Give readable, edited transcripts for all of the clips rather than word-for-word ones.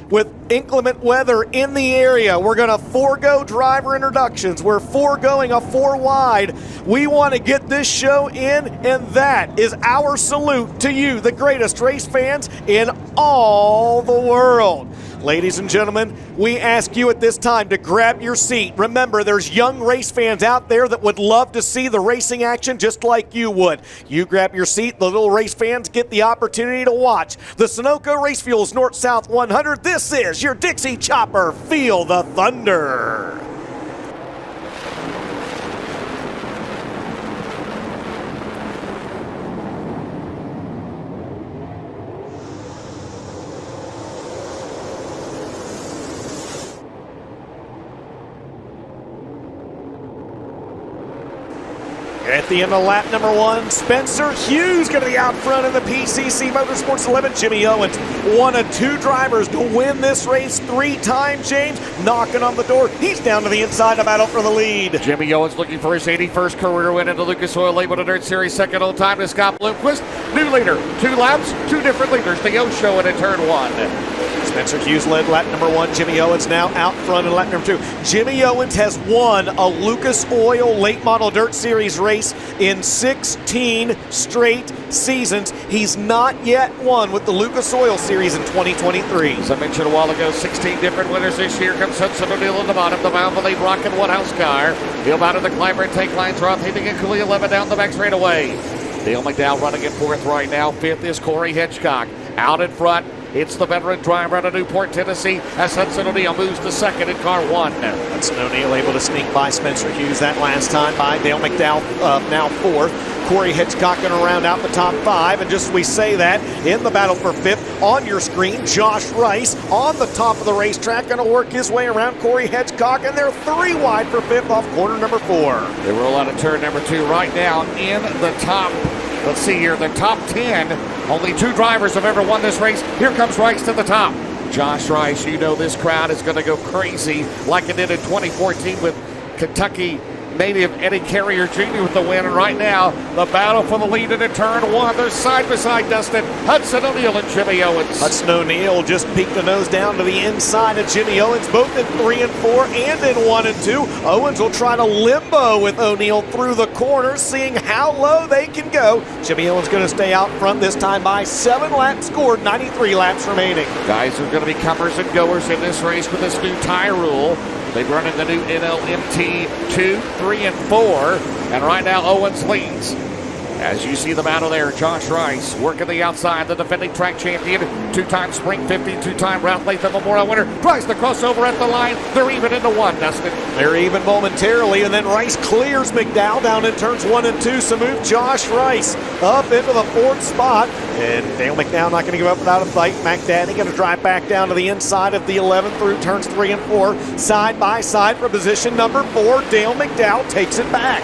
with inclement weather in the area. We're going to forego driver introductions. We're foregoing a 4-wide. We want to get this show in, and that is our salute to you, the greatest race fans in all the world. Ladies and gentlemen, we ask you at this time to grab your seat. Remember, there's young race fans out there that would love to see the racing action just like you would. You grab your seat, the little race fans get the opportunity to watch the Sunoco Race Fuels North-South 100. This is your Dixie Chopper. Feel the thunder. At the end of lap number 1, Spencer Hughes going to be out front in the PCC Motorsports 11. Jimmy Owens, one of 2 drivers to win this race 3 times, James, knocking on the door. He's down to the inside to battle for the lead. Jimmy Owens looking for his 81st career win in the Lucas Oil Label Dirt Series. Second on time to Scott Bloomquist. New leader, 2 laps, 2 different leaders. The O show in turn 1. Spencer Hughes led lap number 1. Jimmy Owens now out front in lap number 2. Jimmy Owens has won a Lucas Oil Late Model Dirt Series race in 16 straight seasons. He's not yet won with the Lucas Oil Series in 2023. As I mentioned a while ago, 16 different winners this year. Comes Hudson O'Neal at the bottom. The Valvoline Rocket Woodhouse car. He'll out of the climber and take lines. Roth hitting and Cooley 11 down the back straightaway. Dale McDowell running in 4th right now. 5th is Corey Hitchcock. Out in front, it's the veteran driver out of Newport, Tennessee, as Hudson O'Neal moves to 2nd in car 1. Hudson O'Neal able to sneak by Spencer Hughes that last time by Dale McDowell, now 4th. Corey Hitchcock going to round out the top 5, and just as we say that, in the battle for 5th, on your screen, Josh Rice on the top of the racetrack, going to work his way around Corey Hitchcock, and they're 3 wide for 5th off corner number 4. They roll out of turn number 2 right now in the top. Let's see here, the top 10. Only 2 drivers have ever won this race. Here comes Rice to the top. Josh Rice, you know this crowd is going to go crazy like it did in 2014 with Kentucky native Eddie Carrier Jr. with the win. And right now, the battle for the lead into turn 1. They're side by side, Dustin. Hudson O'Neal and Jimmy Owens. Hudson O'Neal just peeked the nose down to the inside of Jimmy Owens, both in 3 and 4 and in 1 and 2. Owens will try to limbo with O'Neal through the corners, seeing how low they can go. Jimmy Owens going to stay out front this time by 7 laps scored, 93 laps remaining. Guys are going to be comers and goers in this race with this new tire rule. They run in the new NLMT 2, 3, and 4. And right now, Owens leads. As you see the battle there, Josh Rice working the outside, the defending track champion, 2-time Spring 50, 2-time Ralph Latham Memorial winner, tries the crossover at the line. They're even into 1, Dustin. They're even momentarily, and then Rice clears McDowell down in turns 1 and 2, so move Josh Rice up into the 4th spot. And Dale McDowell not going to give up without a fight. McDaddy going to drive back down to the inside of the 11 through turns 3 and 4. Side by side for position number 4. Dale McDowell takes it back.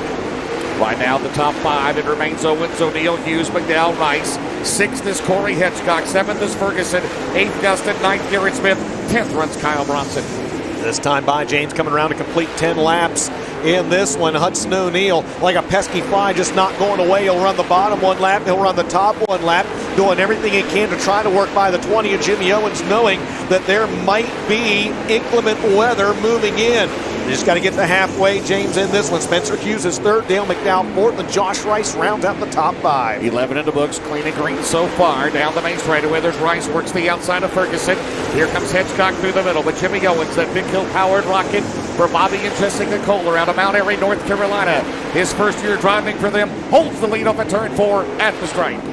Right now, the top 5, it remains Owens, O'Neal, Hughes, McDowell, Rice. 6th is Corey Hitchcock. 7th is Ferguson. 8th, Dustin. 9th, Garrett Smith. 10th runs Kyle Bronson. This time by James coming around to complete 10 laps in this one. Hudson O'Neal, like a pesky fly, just not going away. He'll run the bottom 1 lap. He'll run the top 1 lap, doing everything he can to try to work by the 20 of Jimmy Owens, knowing that there might be inclement weather moving in. You just got to get to halfway. James in this one. Spencer Hughes is 3rd, Dale McDowell 4th, and Josh Rice rounds out the top 5. 11 in the books, clean and green so far. Down the main straightaway, there's Rice, works the outside of Ferguson. Here comes Hitchcock through the middle, but Jimmy Owens, that big hill-powered rocket for Bobby and Jessica Kohler out of Mount Airy, North Carolina. His first year driving for them, holds the lead off at turn 4 at the stripe.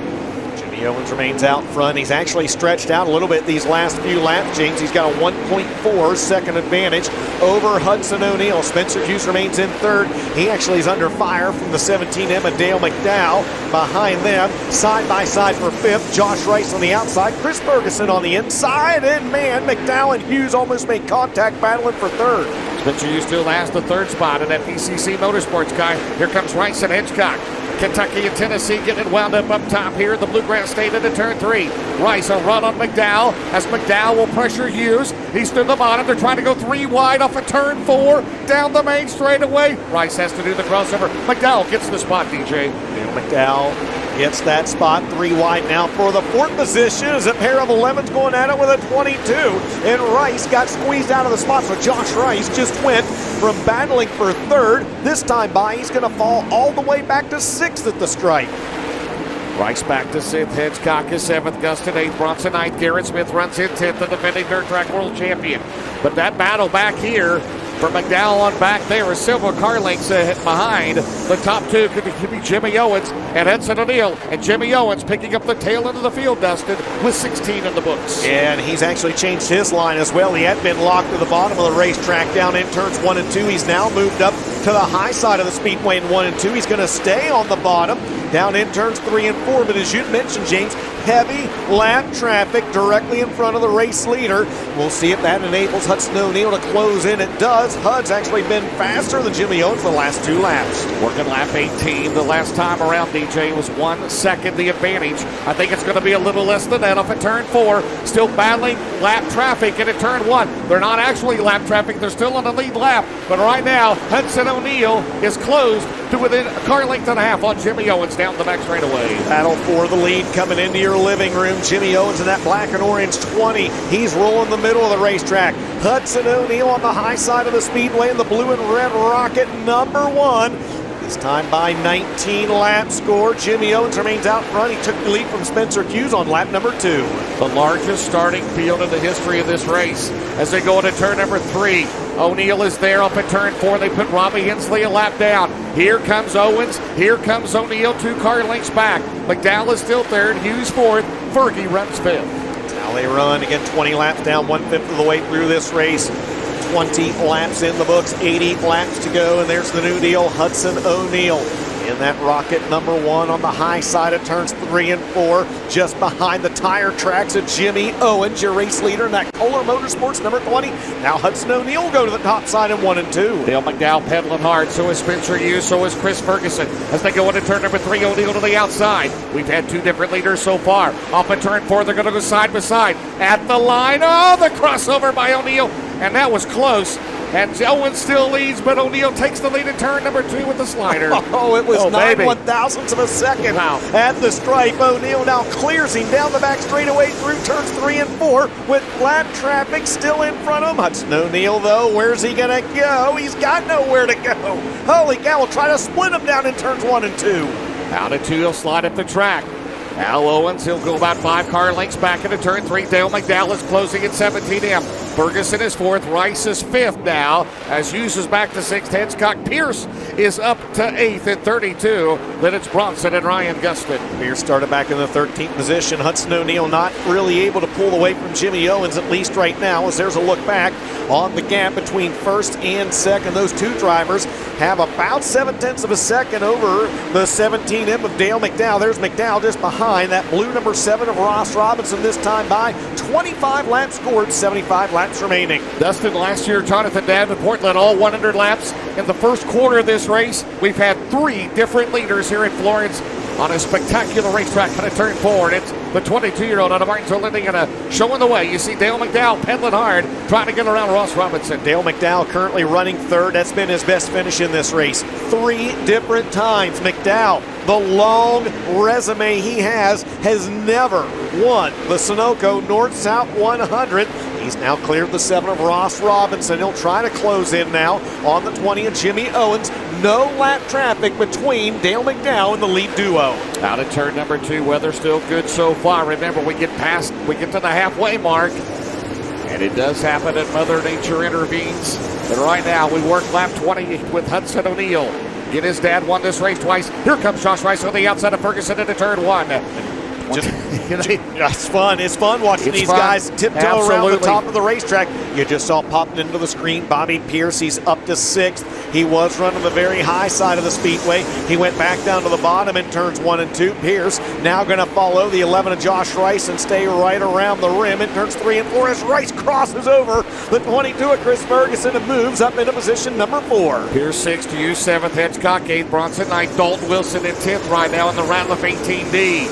Owens remains out front. He's actually stretched out a little bit these last few laps, James. He's got a 1.4 second advantage over Hudson O'Neal. Spencer Hughes remains in 3rd. He actually is under fire from the 17M of Dale McDowell. Behind them, side by side for 5th, Josh Rice on the outside, Chris Ferguson on the inside, and man, McDowell and Hughes almost made contact battling for 3rd. Spencer Hughes still has the 3rd spot in that PCC Motorsports car. Here comes Rice and Hitchcock. Kentucky and Tennessee getting it wound up top here. The Bluegrass State into turn 3. Rice a run on McDowell as McDowell will pressure Hughes. He's to the bottom. They're trying to go 3 wide off of turn 4 down the main straightaway. Rice has to do the crossover. McDowell gets the spot, DJ. And McDowell Gets that spot 3 wide now for the 4th position as a pair of 11s going at it with a 22. And Rice got squeezed out of the spot, so Josh Rice just went from battling for 3rd. This time by, he's going to fall all the way back to 6th at the stripe. Rice back to 6th, Hitchcock is 7th, Gustin 8th, Bronson 9th, Garrett Smith runs in 10th, the defending dirt track world champion. But that battle back here for McDowell on back there is several car lengths behind. The top 2 could be Jimmy Owens and Hudson O'Neal. And Jimmy Owens picking up the tail end of the field, Dustin, with 16 in the books. And he's actually changed his line as well. He had been locked to the bottom of the racetrack down in turns 1 and 2. He's now moved up to the high side of the speedway in 1 and 2. He's going to stay on the bottom down in turns 3 and 4. But as you mentioned, James, heavy lap traffic directly in front of the race leader. We'll see if that enables Hudson O'Neal to close in. It does. Hud's actually been faster than Jimmy Owens the last 2 laps. Working lap 18 the last time around, DJ, was 1 second the advantage. I think it's going to be a little less than that off at turn 4. Still battling lap traffic and at turn 1. They're not actually lap traffic. They're still on the lead lap. But right now, Hudson O'Neal is closed to within a car length and a half on Jimmy Owens down the back straightaway. Battle for the lead coming into your living room. Jimmy Owens in that black and orange 20. He's rolling the middle of the racetrack. Hudson O'Neal on the high side of the speedway in the blue and red rocket number 1. This time by 19 lap score. Jimmy Owens remains out front. He took the lead from Spencer Hughes on lap number 2. The largest starting field in the history of this race as they go into turn number 3. O'Neal is there up at turn 4. They put Robbie Hensley a lap down. Here comes Owens. Here comes O'Neal 2 car lengths back. McDowell is still 3rd. Hughes 4th. Fergie runs 5th. Now they run again 20 laps down, 1/5 of the way through this race. 20 laps in the books, 80 laps to go, and there's the new deal, Hudson O'Neal in that rocket number 1 on the high side of turns 3 and 4, just behind the tire tracks of Jimmy Owens, your race leader in that Kohler Motorsports number 20. Now Hudson O'Neal will go to the top side in 1 and 2. Dale McDowell pedaling hard, so is Spencer Hughes, so is Chris Ferguson. As they go into turn number 3, O'Neal to the outside. We've had 2 different leaders so far. Off at turn 4, they're going to go side by side. At the line, oh, the crossover by O'Neal, and that was close. And Owens still leads, but O'Neal takes the lead in turn number 2 with the slider. Oh, it was 9/1000ths of a second at the stripe. O'Neal now clears him down the back straightaway through turns 3 and 4 with lap traffic still in front of him. Hudson O'Neal, though, where's he going to go? He's got nowhere to go. Holy cow, we'll try to split him down in turns 1 and 2. Out of 2, he'll slide up the track. Al Owens, he'll go about 5 car lengths back into turn 3. Dale McDowell is closing at 17M. Ferguson is 4th. Rice is 5th now as Hughes is back to 6th. Hitchcock Pierce is up to 8th at 32. Then it's Bronson and Ryan Gustin. Pierce started back in the 13th position. Hudson O'Neal not really able to pull away from Jimmy Owens, at least right now, as there's a look back on the gap between 1st and 2nd. Those 2 drivers have about 7/10 of a second over the 17M of Dale McDowell. There's McDowell just behind that blue number 7 of Ross Robinson, this time by 25 laps scored, 75 laps remaining. Dustin, last year, Jonathan Davenport led all 100 laps. In the first quarter of this race, we've had 3 different leaders here at Florence on a spectacular racetrack. Kind of turn forward. It's the 22-year-old out of Martinsville Landing and showing the way. You see Dale McDowell pedaling hard, trying to get around Ross Robinson. Dale McDowell currently running 3rd. That's been his best finish in this race 3 different times. McDowell, the long resume he has never won the Sunoco North-South 100. He's now cleared the 7 of Ross Robinson. He'll try to close in now on the 20 of Jimmy Owens. No lap traffic between Dale McDowell and the lead duo. Out of turn number 2, weather still good so far. Remember, we get to the halfway mark, and it does happen that Mother Nature intervenes. And right now, we work lap 20 with Hudson O'Neal. Get his dad won this race twice. Here comes Josh Rice on the outside of Ferguson into turn 1. It's fun. It's fun watching these guys tiptoe around the top of the racetrack. You just saw popping into the screen Bobby Pierce. He's up to 6th. He was running the very high side of the speedway. He went back down to the bottom in turns 1 and 2. Pierce now going to follow the 11 of Josh Rice and stay right around the rim in turns 3 and 4 as Rice crosses over the 22 of Chris Ferguson and moves up into position number 4. Pierce 6th, Hughes 7th, Hitchcock 8th, Bronson 9th, Dalton Wilson in 10th right now in the Ratliff 18D.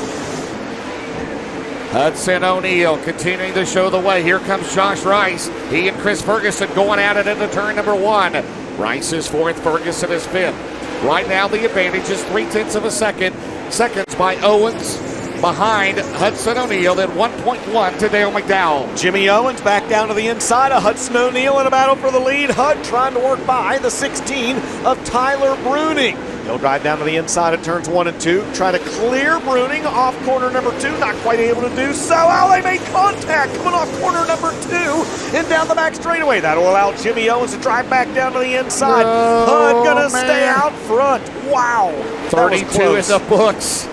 Hudson O'Neal continuing to show the way. Here comes Josh Rice. He and Chris Ferguson going at it into turn number 1. Rice is 4th, Ferguson is 5th. Right now the advantage is 3/10 of a second seconds by Owens. Behind Hudson O'Neal at 1.1 to Dale McDowell. Jimmy Owens back down to the inside of Hudson O'Neal in a battle for the lead. Hud trying to work by the 16 of Tyler Bruning. He'll drive down to the inside of turns 1 and 2. Try to clear Bruning off corner number 2. Not quite able to do so. Oh, they made contact coming off corner number 2 and down the back straightaway. That'll allow Jimmy Owens to drive back down to the inside. Hud gonna stay out front. Wow. 32 in the books.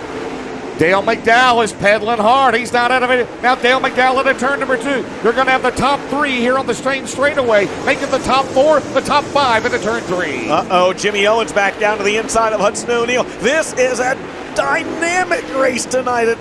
Dale McDowell is pedaling hard. He's not out of it. Now Dale McDowell at turn number 2. You're going to have the top 3 here on the straight straightaway. Making the top 4, the top 5 into turn 3. Uh-oh, Jimmy Owens back down to the inside of Hudson O'Neal. This is a dynamic race tonight at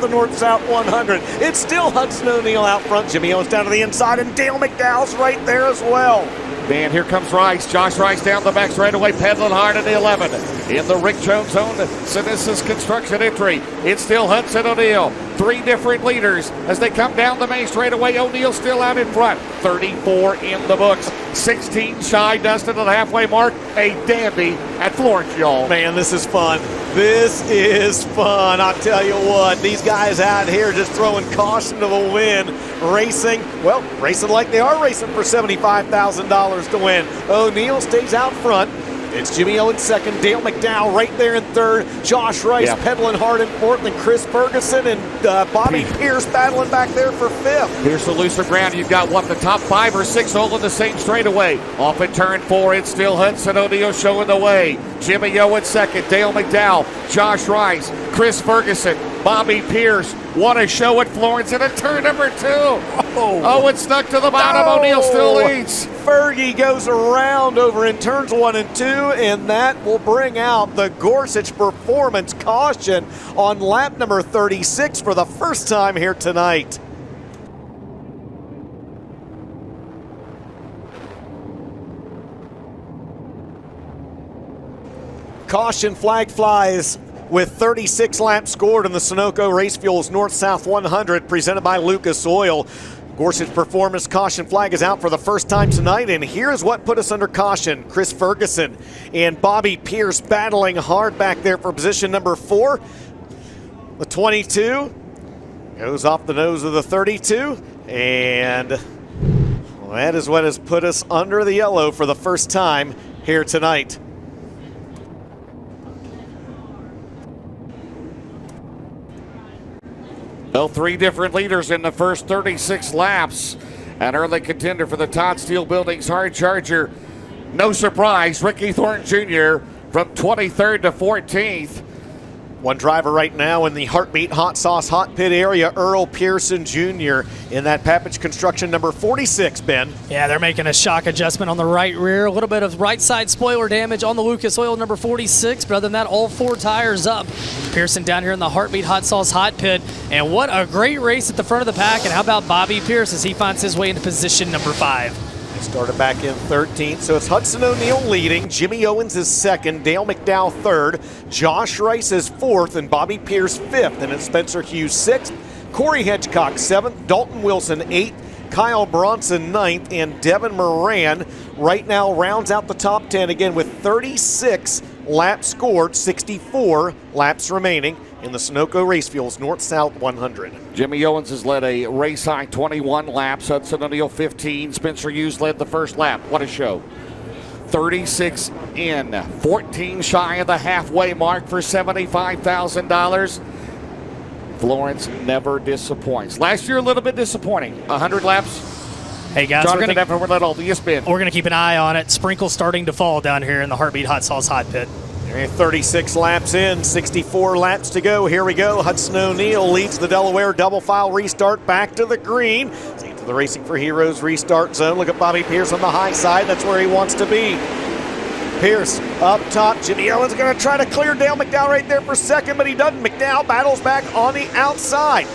the North-South 100. It's still Hudson O'Neal out front. Jimmy Owens down to the inside, and Dale McDowell's right there as well. Man, here comes Rice. Josh Rice down the back straightaway, pedaling hard at the 11. In the Rick Jones zone, Synesis Construction entry. It's still Hudson O'Neal. 3 different leaders as they come down the main straightaway. O'Neal still out in front. 34 in the books. 16 shy, Dustin at the halfway mark. A dandy at Florence, y'all. Man, this is fun. This is fun. I'll tell you what, these guys out here just throwing caution to the wind, racing like they are racing for $75,000 to win. O'Neal stays out front. It's Jimmy Owens second, Dale McDowell right there in third, Josh Rice pedaling hard in fourth, and Chris Ferguson and Bobby Pierce battling back there for fifth. Here's the looser ground. You've got, the top 5 or 6 all in the same straightaway. Off at turn 4, it's still Hudson O'Neal showing the way. Jimmy Owens second, Dale McDowell, Josh Rice, Chris Ferguson, Bobby Pierce. What a show at Florence and at turn number 2. Owens stuck to the bottom. O'Neal still leads. Fergie goes around over in turns 1 and 2, and that will bring out the Gorsuch Performance caution on lap number 36 for the first time here tonight. Caution flag flies with 36 laps scored in the Sunoco Race Fuels North-South 100 presented by Lucas Oil. Gorsuch Performance caution flag is out for the first time tonight, and here's what put us under caution. Chris Ferguson and Bobby Pierce battling hard back there for position number 4. The 22 goes off the nose of the 32, and that is what has put us under the yellow for the first time here tonight. Well, 3 different leaders in the first 36 laps. An early contender for the Todd Steel Buildings Hard Charger. No surprise, Ricky Thornton Jr. from 23rd to 14th. One driver right now in the Heartbeat Hot Sauce Hot Pit area, Earl Pearson Jr. in that Papich Construction number 46, Ben. Yeah, they're making a shock adjustment on the right rear. A little bit of right side spoiler damage on the Lucas Oil number 46, but other than that, all 4 tires up. Pearson down here in the Heartbeat Hot Sauce Hot Pit, and what a great race at the front of the pack. And how about Bobby Pierce as he finds his way into position number 5. He started back in 13th, so it's Hudson O'Neal leading. Jimmy Owens is second, Dale McDowell third, Josh Rice is fourth, and Bobby Pierce fifth. And it's Spencer Hughes sixth, Corey Hedgecock seventh, Dalton Wilson eighth, Kyle Bronson ninth, and Devin Moran right now rounds out the top 10 again with 36 laps scored, 64 laps remaining in the Sunoco Race Fuels North-South 100. Jimmy Owens has led a race high 21 laps. Hudson O'Neal 15. Spencer Hughes led the first lap. What a show. 36 in, 14 shy of the halfway mark for $75,000. Florence never disappoints. Last year a little bit disappointing. 100 laps. Hey guys, we're gonna keep an eye on it. Sprinkles starting to fall down here in the Heartbeat Hot Sauce Hot Pit. 36 laps in, 64 laps to go. Here we go. Hudson O'Neal leads the Delaware double file restart back to the green. To the Racing for Heroes restart zone. Look at Bobby Pierce on the high side. That's where he wants to be. Pierce up top. Jimmy Owens going to try to clear Dale McDowell right there for second, but he doesn't. McDowell battles back on the outside.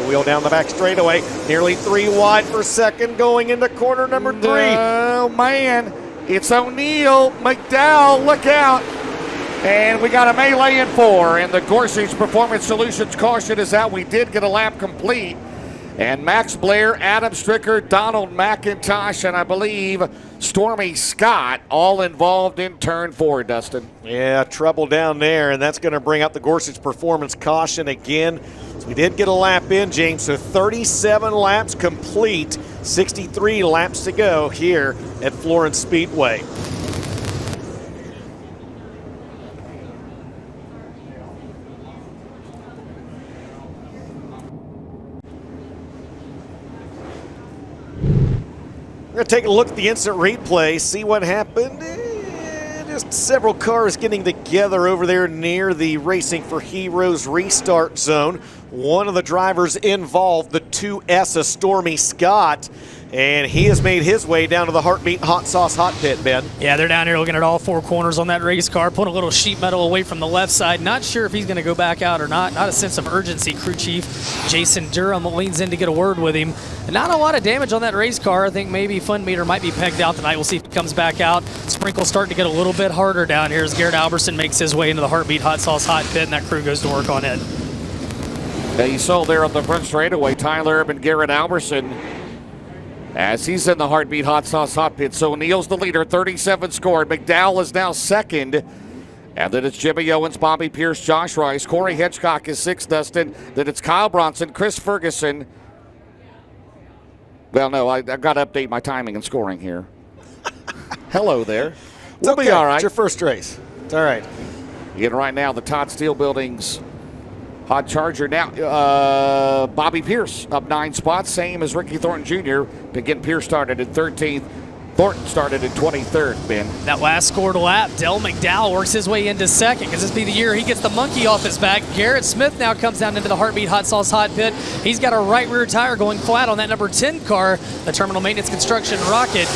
Wheel down the back straightaway. Nearly 3 wide for second going into corner number 3. Oh, man. It's O'Neal. McDowell, look out. And we got a melee in 4, and the Gorsuch Performance Solutions caution is out. We did get a lap complete. And Max Blair, Adam Stricker, Donald McIntosh, and I believe Stormy Scott all involved in turn 4, Dustin. Yeah, trouble down there, and that's going to bring up the Gorsuch Performance caution again. So we did get a lap in, James, so 37 laps complete, 63 laps to go here at Florence Speedway. We're going to take a look at the instant replay, see what happened. Just several cars getting together over there near the Racing for Heroes restart zone. One of the drivers involved, the 2S of Stormy Scott, and he has made his way down to the Heartbeat Hot Sauce Hot Pit, Ben. Yeah, they're down here looking at all 4 corners on that race car, putting a little sheet metal away from the left side. Not sure if he's going to go back out or not. Not a sense of urgency. Crew chief Jason Durham leans in to get a word with him. Not a lot of damage on that race car. I think maybe fun meter might be pegged out tonight. We'll see if it comes back out. Sprinkle's starting to get a little bit harder down here as Garrett Alberson makes his way into the Heartbeat Hot Sauce Hot Pit, and that crew goes to work on it. Yeah, you saw there on the front straightaway, Tyler Erb and Garrett Alberson as he's in the Heartbeat Hot Sauce Hot Pit. So Neal's the leader, 37 scored. McDowell is now second. And then it's Jimmy Owens, Bobby Pierce, Josh Rice. Corey Hitchcock is 6th, Dustin. Then it's Kyle Bronson, Chris Ferguson. Well, no, I've got to update my timing and scoring here. Hello there. We'll okay. be all right. It's your first race. It's all right. Again, right now, the Todd Steel Building's Hot Charger now. Bobby Pierce up 9 spots, same as Ricky Thornton Jr. Again, Pierce started in 13th. Thornton started in 23rd, Ben. That last scored lap, Del McDowell works his way into second because this be the year he gets the monkey off his back. Garrett Smith now comes down into the Heartbeat Hot Sauce Hot Pit. He's got a right rear tire going flat on that number 10 car, the Terminal Maintenance Construction Rocket.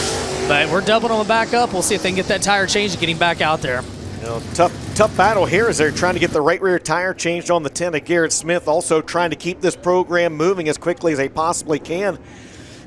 But we're doubling him back up. We'll see if they can get that tire changed and get him back out there. You know, tough battle here as they're trying to get the right rear tire changed on the 10 of Garrett Smith, also trying to keep this program moving as quickly as they possibly can.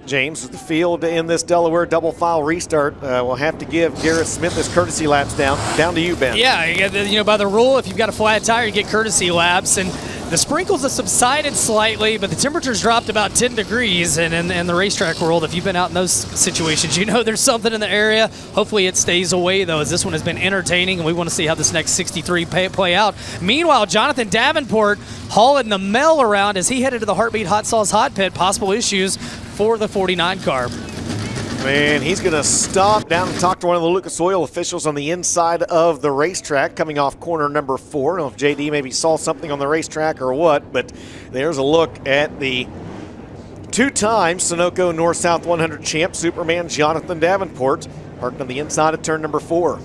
James, the field in this Delaware double file restart will have to give Garrett Smith his courtesy laps down. Down to you, Ben. Yeah, you know, by the rule, if you've got a flat tire, you get courtesy laps. And the sprinkles have subsided slightly, but the temperature's dropped about 10 degrees. And in the racetrack world, if you've been out in those situations, you know there's something in the area. Hopefully it stays away, though, as this one has been entertaining, and we want to see how this next 63 play out. Meanwhile, Jonathan Davenport hauling the mail around as he headed to the Heartbeat Hot Sauce Hot Pit. Possible issues for the 49 car. And he's going to stop down and talk to one of the Lucas Oil officials on the inside of the racetrack, coming off corner number 4. I don't know if JD maybe saw something on the racetrack or what, but there's a look at the 2-time Sunoco North-South 100 champ, Superman Jonathan Davenport, parked on the inside of turn number 4.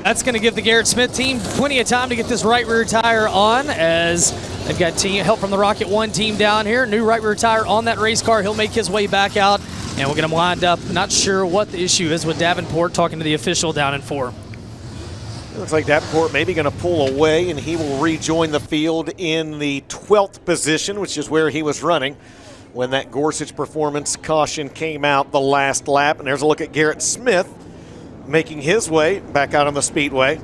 That's going to give the Garrett Smith team plenty of time to get this right rear tire on, as they've got help from the Rocket 1 team down here. New right rear tire on that race car. He'll make his way back out, and we'll get him lined up. Not sure what the issue is with Davenport, talking to the official down in 4. It looks like Davenport maybe going to pull away, and he will rejoin the field in the 12th position, which is where he was running when that Gorsuch Performance caution came out the last lap. And there's a look at Garrett Smith making his way back out on the speedway.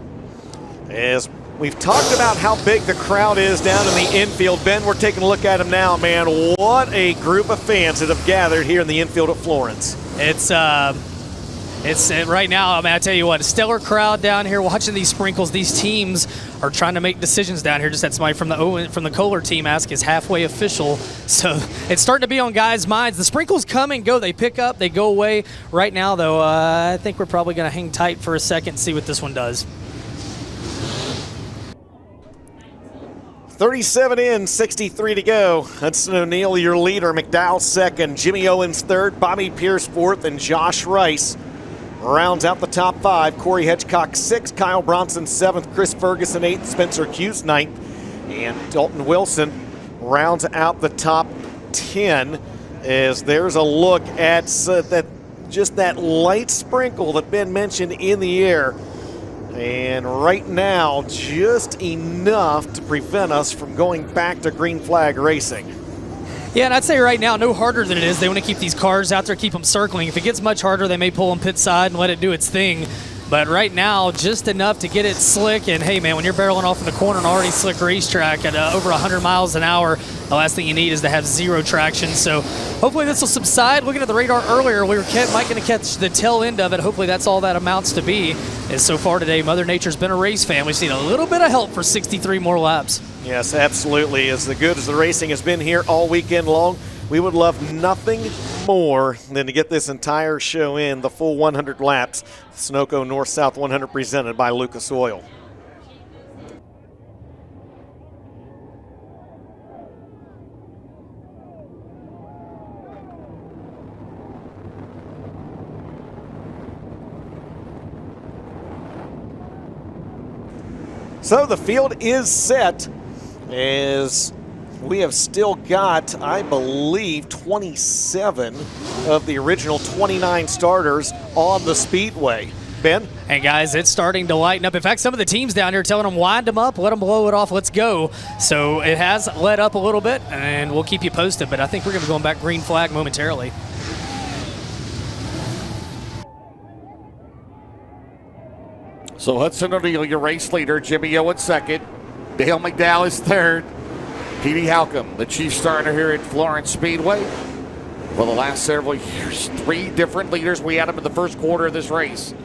As we've talked about how big the crowd is down in the infield, Ben, we're taking a look at him now, man. What a group of fans that have gathered here in the infield at Florence. It's right now, I mean, I tell you what, a stellar crowd down here watching these sprinkles. These teams are trying to make decisions down here. Just had somebody from the Kohler team ask, is halfway official? So it's starting to be on guys' minds. The sprinkles come and go. They pick up, they go away. Right now, though, I think we're probably going to hang tight for a second and see what this one does. 37 in, 63 to go. Hudson O'Neal, your leader. McDowell second. Jimmy Owens third. Bobby Pierce fourth. And Josh Rice rounds out the top 5. Corey Hitchcock 6th. Kyle Bronson 7th. Chris Ferguson 8th. Spencer Hughes 9th. And Dalton Wilson rounds out the top 10. As there's a look at that light sprinkle that Ben mentioned in the air. And right now, just enough to prevent us from going back to green flag racing. Yeah, and I'd say right now, no harder than it is. They want to keep these cars out there, keep them circling. If it gets much harder, they may pull them pit side and let it do its thing. But right now, just enough to get it slick. And hey, man, when you're barreling off in the corner on an already slick racetrack at over 100 miles an hour, the last thing you need is to have zero traction. So hopefully this will subside. Looking at the radar earlier, we were might going to catch the tail end of it. Hopefully that's all that amounts to be. And so far today, Mother Nature's been a race fan. We've seen a little bit of help for 63 more laps. Yes, absolutely. As good as the racing has been here all weekend long, we would love nothing more than to get this entire show in, the full 100 laps. Sunoco North-South 100 presented by Lucas Oil. So the field is set as we have still got, I believe, 27 of the original 29 starters on the Speedway. Ben? And guys, it's starting to lighten up. In fact, some of the teams down here telling them wind them up, let them blow it off, let's go. So it has let up a little bit, and we'll keep you posted. But I think we're going to be going back green flag momentarily. So Hudson O'Neill, your race leader. Jimmy Owens second. Dale McDowell is third. Petey Halcomb, the chief starter here at Florence Speedway. For the last several years, 3 different leaders. We had them in the first quarter of this race.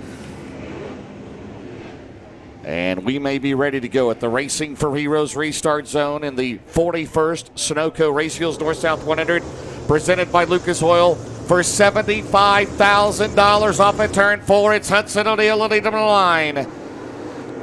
And we may be ready to go at the Racing for Heroes restart zone in the 41st Sunoco Race Fuels North-South 100, presented by Lucas Oil for $75,000 off at turn 4. It's Hudson O'Neill leading them in the line.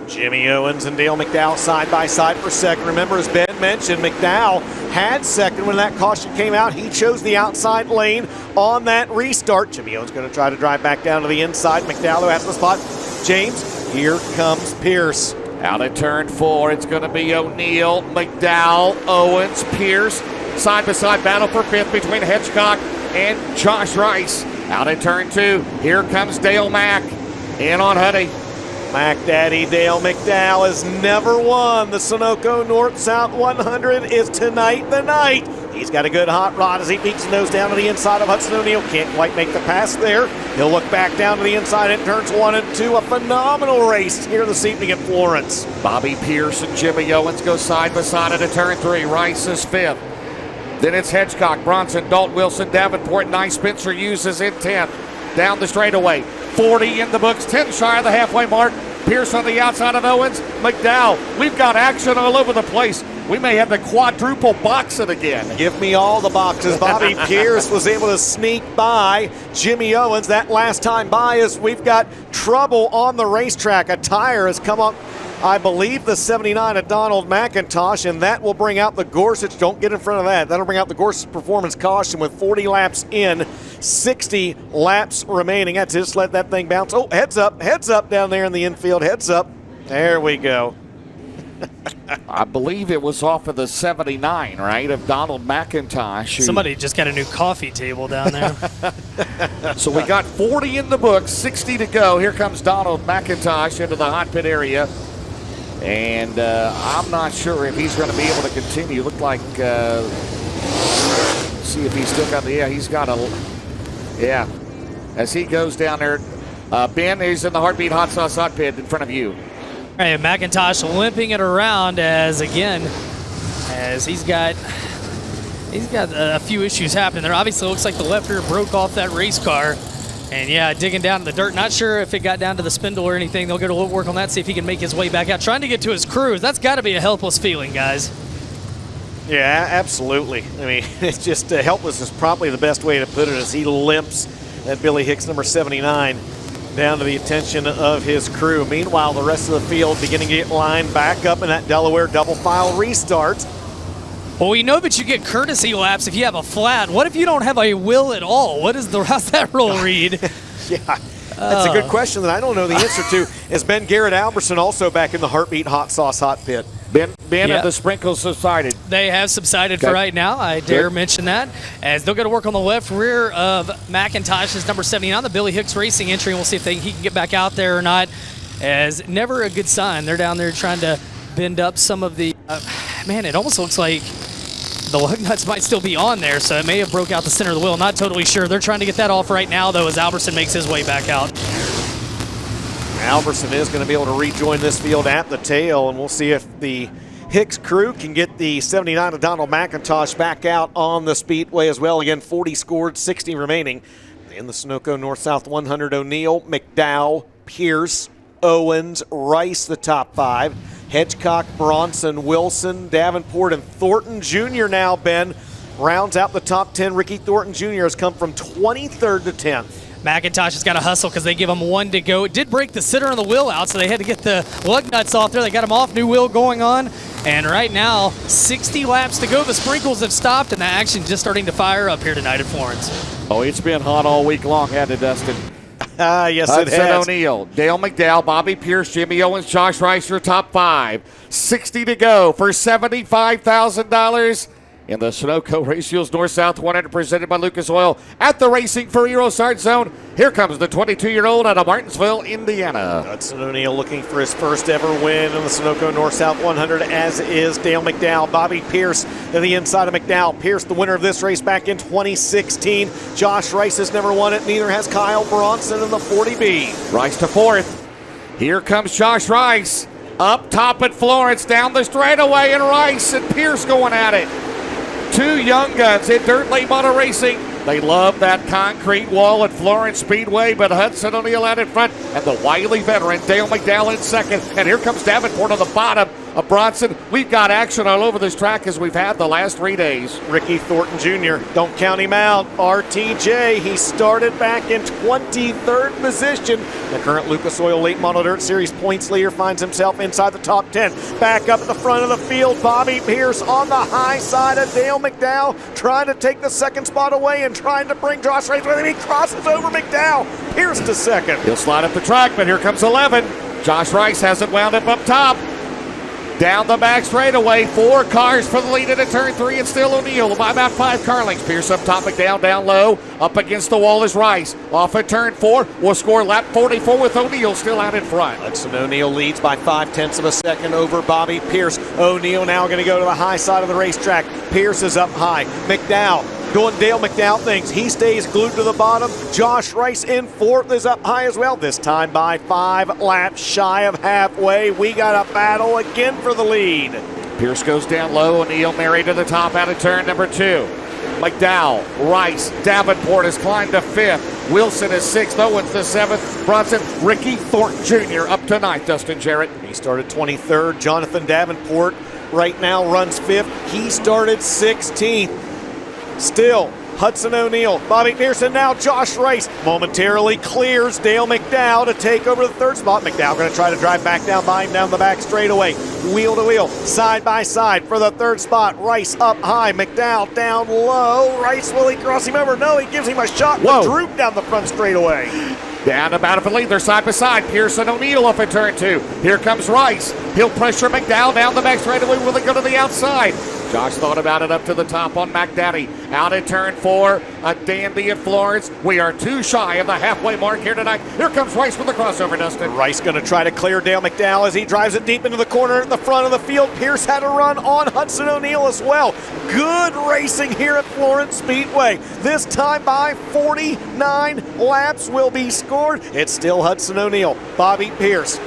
Jimmy Owens and Dale McDowell side by side for second. Remember, as Ben mentioned, McDowell had second when that caution came out. He chose the outside lane on that restart. Jimmy Owens going to try to drive back down to the inside. McDowell who has the spot. James, here comes Pierce. Out at turn 4, it's going to be O'Neill, McDowell, Owens, Pierce. Side-by-side battle for 5th between Hitchcock and Josh Rice. Out at turn 2, here comes Dale Mack in on Huddy. Mac Daddy Dale McDowell has never won the Sunoco North-South 100. Is tonight the night? He's got a good hot rod as he peeks his nose down to the inside of Hudson O'Neill. Can't quite make the pass there. He'll look back down to the inside in turns 1 and 2. A phenomenal race here this evening at Florence. Bobby Pierce and Jimmy Owens go side by side at turn 3. Rice is 5th. Then it's Hedgecock, Bronson, Dalton Wilson, Davenport, Nye Spencer uses in 10th. Down the straightaway. 40 in the books, 10 shy of the halfway mark. Pierce on the outside of Owens. McDowell, we've got action all over the place. We may have the quadruple boxing again. Give me all the boxes. Bobby Pierce was able to sneak by Jimmy Owens that last time by, as we've got trouble on the racetrack. A tire has come up, I believe, the 79 of Donald McIntosh, and that will bring out the Gorsuch. Don't get in front of that. That'll bring out the Gorsuch performance caution with 40 laps in, 60 laps remaining. That's just let that thing bounce. Oh, heads up down there in the infield. Heads up. There we go. I believe it was off of the 79, right, of Donald McIntosh. Somebody just got a new coffee table down there. So we got 40 in the books, 60 to go. Here comes Donald McIntosh into the hot pit area. And I'm not sure if he's going to be able to continue. Looked like, see if he's still got the, he's got a, as he goes down there. Ben is in the Heartbeat Hot Sauce hot pit in front of you. Hey, McIntosh limping it around as he's got a few issues happening there. Obviously, it looks like the left rear broke off that race car. And yeah, digging down in the dirt. Not sure if it got down to the spindle or anything. They'll go to work on that, see if he can make his way back out. Trying to get to his crew. That's got to be a helpless feeling, guys. Yeah, absolutely. I mean, it's just helpless is probably the best way to put it, as he limps that Billy Hicks, number 79, down to the attention of his crew. Meanwhile, the rest of the field beginning to get lined back up in that Delaware double file restart. Well, we know that you get courtesy laps if you have a flat. What if you don't have a wheel at all? How's that rule read? Yeah, that's a good question that I don't know the answer to. Is Ben Garrett Alberson also back in the Heartbeat Hot Sauce hot pit? Ben, have the sprinkles subsided? They have subsided for right now. I dare mention that. As they'll go to work on the left rear of McIntosh's number 79, the Billy Hicks Racing entry. We'll see if he can get back out there or not. As never a good sign. They're down there trying to bend up some of the, man, it almost looks like the lug nuts might still be on there, so it may have broke out the center of the wheel. Not totally sure. They're trying to get that off right now, though, as Alberson makes his way back out. Alverson is going to be able to rejoin this field at the tail, and we'll see if the Hicks crew can get the 79 of Donald McIntosh back out on the Speedway as well. Again, 40 scored, 60 remaining. In the Sunoco North-South 100, O'Neill, McDowell, Pierce, Owens, Rice, the top 5. Hedgecock, Bronson, Wilson, Davenport, and Thornton Jr. now, Ben, rounds out the top 10. Ricky Thornton Jr. has come from 23rd to 10th. McIntosh has got to hustle because they give him 1 to go. It did break the center on the wheel out, so they had to get the lug nuts off there. They got him off, new wheel going on. And right now, 60 laps to go. The sprinkles have stopped, and the action just starting to fire up here tonight at Florence. Oh, it's been hot all week long, hasn't it, Dustin? Yes, it Hudson has. O'Neill, Dale McDowell, Bobby Pierce, Jimmy Owens, Josh Rice, your top 5. 60 to go for $75,000 in the Sunoco Race Fuels North-South 100 presented by Lucas Oil at the Racing for Eurostart Zone. Here comes the 22-year-old out of Martinsville, Indiana. Hudson O'Neill looking for his first ever win in the Sunoco North-South 100, as is Dale McDowell. Bobby Pierce to the inside of McDowell. Pierce, the winner of this race back in 2016. Josh Rice has never won it. Neither has Kyle Bronson in the 40B. Rice to 4th. Here comes Josh Rice. Up top at Florence, down the straightaway, and Rice and Pierce going at it. 2 young guns in dirt late model racing. They love that concrete wall at Florence Speedway, but Hudson O'Neill out in front, and the wily veteran Dale McDowell in second. And here comes Davenport on the bottom of Bronson. We've got action all over this track as we've had the last 3 days. Ricky Thornton Jr., don't count him out. RTJ, he started back in 23rd position. The current Lucas Oil Late Model Dirt Series points leader finds himself inside the top 10. Back up at the front of the field, Bobby Pierce on the high side of Dale McDowell, trying to take the second spot away and trying to bring Josh Rice with him. He crosses over McDowell. Pierce to second. He'll slide up the track, but here comes 11. Josh Rice has it wound up top. Down the back straightaway, 4 cars for the lead into turn 3, and still O'Neill by about 5 car lengths. Pierce up top, McDowell down low. Up against the wall is Rice. Off at turn 4, will score lap 44 with O'Neill still out in front. Hudson O'Neill leads by 0.5 of a second over Bobby Pierce. O'Neill now going to go to the high side of the racetrack. Pierce is up high. McDowell doing Dale McDowell things. He stays glued to the bottom. Josh Rice in 4th is up high as well. This time by 5 laps shy of halfway. We got a battle again for the lead. Pierce goes down low. O'Neill married to the top out of turn number 2. McDowell, Rice, Davenport has climbed to 5th. Wilson is 6th. Owens to 7th. Bronson, Ricky Thornton Jr. up to 9th. Dustin Jarrett. He started 23rd. Jonathan Davenport right now runs 5th. He started 16th. Still, Hudson O'Neill, Bobby Pearson, now Josh Rice momentarily clears Dale McDowell to take over the 3rd spot. McDowell going to try to drive back down by him down the back straightaway. Wheel to wheel, side by side for the 3rd spot. Rice up high, McDowell down low. Rice, will he cross him over? No, he gives him a shot. Whoa. The droop down the front straightaway. Down about a lead, they're side by side. Pearson O'Neill up at turn 2. Here comes Rice. He'll pressure McDowell down the back straightaway. Will he go to the outside? Josh thought about it up to the top on McDaddy. Out at turn 4, a dandy at Florence. We are 2 shy of the halfway mark here tonight. Here comes Rice with the crossover, Dustin. Rice going to try to clear Dale McDowell as he drives it deep into the corner at the front of the field. Pierce had a run on Hudson O'Neill as well. Good racing here at Florence Speedway. This time by 49 laps will be scored. It's still Hudson O'Neill, Bobby Pierce.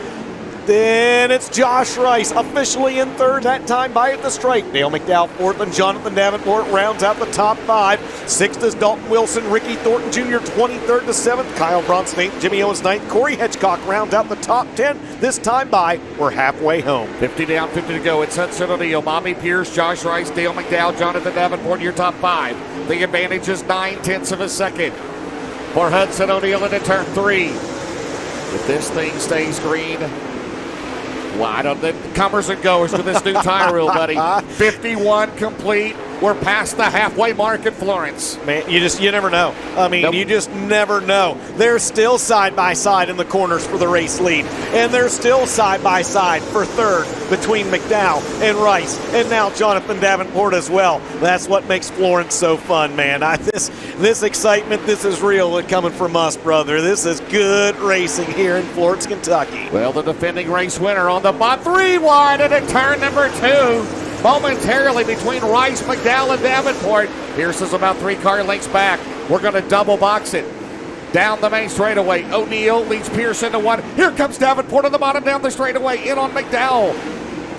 Then it's Josh Rice officially in 3rd, that time by at the straight. Dale McDowell 4th and Jonathan Davenport rounds out the top 5. 6th is Dalton Wilson, Ricky Thornton Jr. 23rd to 7th. Kyle Bronson 8th, Jimmy Owens 9th. Corey Hedgecock rounds out the top 10. This time by, we're halfway home. 50 down, 50 to go. It's Hudson O'Neill, Bobby Pierce, Josh Rice, Dale McDowell, Jonathan Davenport, your top 5. The advantage is 0.9 of a second for Hudson O'Neill into turn 3. If this thing stays green, well, I don't the comers and goers with this new tire rule, buddy. 51 complete. We're past the halfway mark at Florence. Man, you never know. I mean, Nope. You just never know. They're still side by side in the corners for the race lead, and they're still side by side for 3rd between McDowell and Rice, and now Jonathan Davenport as well. That's what makes Florence so fun, man. This excitement, this is real coming from us, brother. This is good racing here in Florence, Kentucky. Well, the defending race winner on the bot, 3 wide at turn number 2. Momentarily between Rice, McDowell, and Davenport. Pierce is about 3 car lengths back. We're going to double box it. Down the main straightaway, O'Neal leads Pierce into one. Here comes Davenport on the bottom down the straightaway, in on McDowell.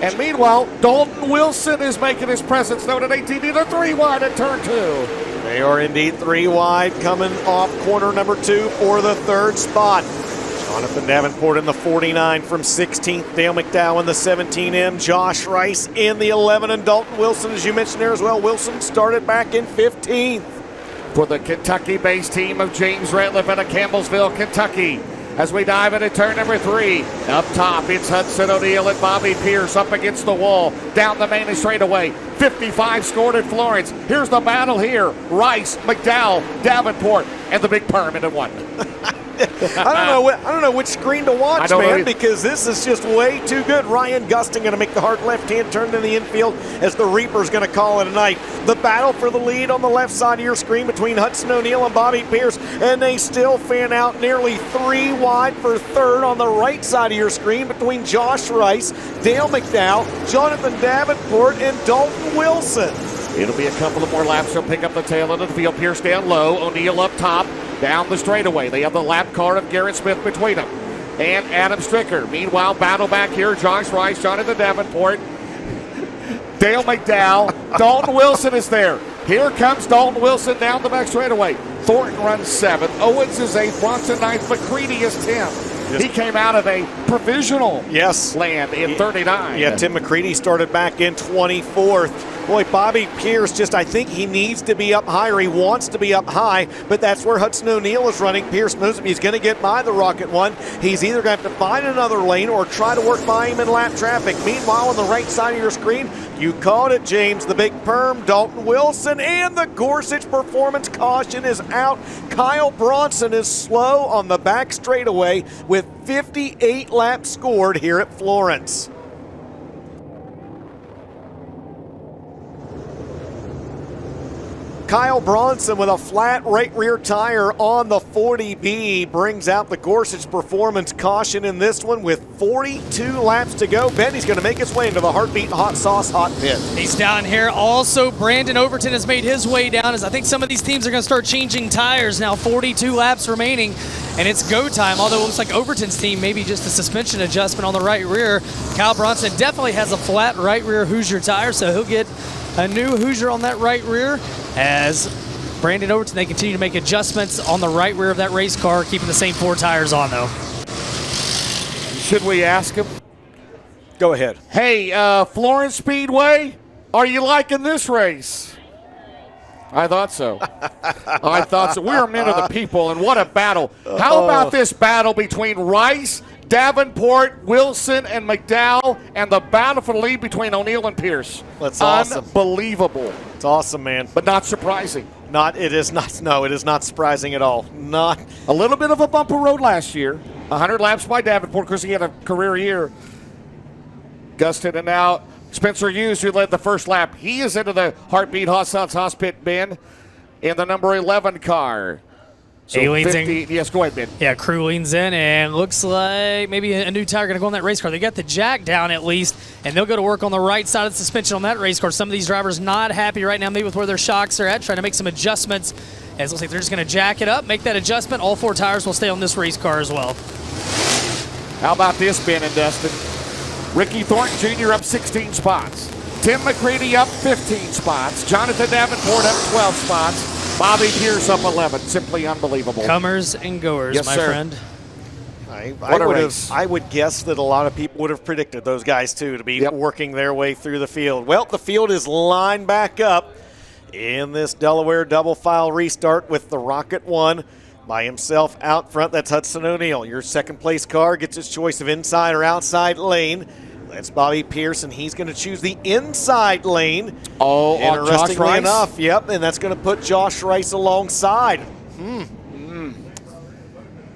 And meanwhile, Dalton Wilson is making his presence known at 18, either 3 wide at turn 2. They are indeed 3 wide, coming off corner number 2 for the 3rd spot. Jonathan Davenport in the 49 from 16th. Dale McDowell in the 17M. Josh Rice in the 11. And Dalton Wilson, as you mentioned there as well. Wilson started back in 15th. For the Kentucky-based team of James Ratliff out of Campbellsville, Kentucky. As we dive into turn number 3. Up top, it's Hudson O'Neal and Bobby Pierce up against the wall. Down the main straightaway. 55 scored at Florence. Here's the battle here. Rice, McDowell, Davenport, and the big perm into one. I don't know which screen to watch, man, because this is just way too good. Ryan Gustin going to make the hard left-hand turn to the infield as the Reaper's going to call it a night. The battle for the lead on the left side of your screen between Hudson O'Neal and Bobby Pierce, and they still fan out nearly 3 wide for 3rd on the right side of your screen between Josh Rice, Dale McDowell, Jonathan Davenport, and Dalton Wilson. It'll be a couple of more laps. He'll pick up the tail end of the field. Pierce down low. O'Neal up top. Down the straightaway. They have the lap car of Garrett Smith between them. And Adam Stricker. Meanwhile, battle back here. Josh Rice, Jonathan Davenport, Dale McDowell. Dalton Wilson is there. Here comes Dalton Wilson down the back straightaway. Thornton runs 7th. Owens is 8th. Bronson 9th. McCready is 10th. He came out of a provisional land in 39. Yeah, Tim McCready started back in 24th. Boy, Bobby Pierce, I think he needs to be up higher. He wants to be up high, but that's where Hudson O'Neal is running. Pierce knows if he's going to get by the Rocket One, he's either going to have to find another lane or try to work by him in lap traffic. Meanwhile, on the right side of your screen, you called it, James, the big perm, Dalton Wilson, and the Gorsuch Performance caution is out. Kyle Bronson is slow on the back straightaway with 58 laps scored here at Florence. Kyle Bronson with a flat right rear tire on the 40B brings out the Gorsuch Performance caution in this one with 42 laps to go. Benny's going to make his way into the Heartbeat Hot Sauce Hot Pit. He's down here. Also, Brandon Overton has made his way down as I think some of these teams are going to start changing tires now. 42 laps remaining, and it's go time, although it looks like Overton's team maybe just a suspension adjustment on the right rear. Kyle Bronson definitely has a flat right rear Hoosier tire, so he'll get a new Hoosier on that right rear as Brandon Overton, they continue to make adjustments on the right rear of that race car, keeping the same 4 tires on, though. Should we ask him? Go ahead. Hey, Florence Speedway, are you liking this race? I thought so. I thought so. We're men of the people, and what a battle. How about this battle between Rice, Davenport, Wilson, and McDowell, and the battle for the lead between O'Neal and Pierce? That's awesome. Unbelievable. It's awesome, man. But not surprising. It is not surprising at all. Not a little bit of a bumper road last year. 100 laps by Davenport because he had a career year. Gustin and now Spencer Hughes, who led the first lap. He is into the Heartbeat Hot Sauce Hospit bin in the number 11 car. So he leans in. Yes, go ahead, Ben. Yeah, crew leans in, and looks like maybe a new tire going to go on that race car. They got the jack down at least, and they'll go to work on the right side of the suspension on that race car. Some of these drivers not happy right now, maybe with where their shocks are at, trying to make some adjustments. As it looks like they're just going to jack it up, make that adjustment. All 4 tires will stay on this race car as well. How about this, Ben and Dustin? Ricky Thornton Jr. up 16 spots. Tim McCready up 15 spots. Jonathan Davenport up 12 spots. Bobby Pierce up 11. Simply unbelievable. Comers and goers, yes, my sir. friend. I would guess that a lot of people would have predicted those guys, too, to be working their way through the field. Well, the field is lined back up in this Delaware double file restart with the Rocket One by himself out front. That's Hudson O'Neal. Your second place car gets his choice of inside or outside lane. That's Bobby Pierce, and he's going to choose the inside lane. Oh, on Josh Rice? Enough, yep, and that's going to put Josh Rice alongside.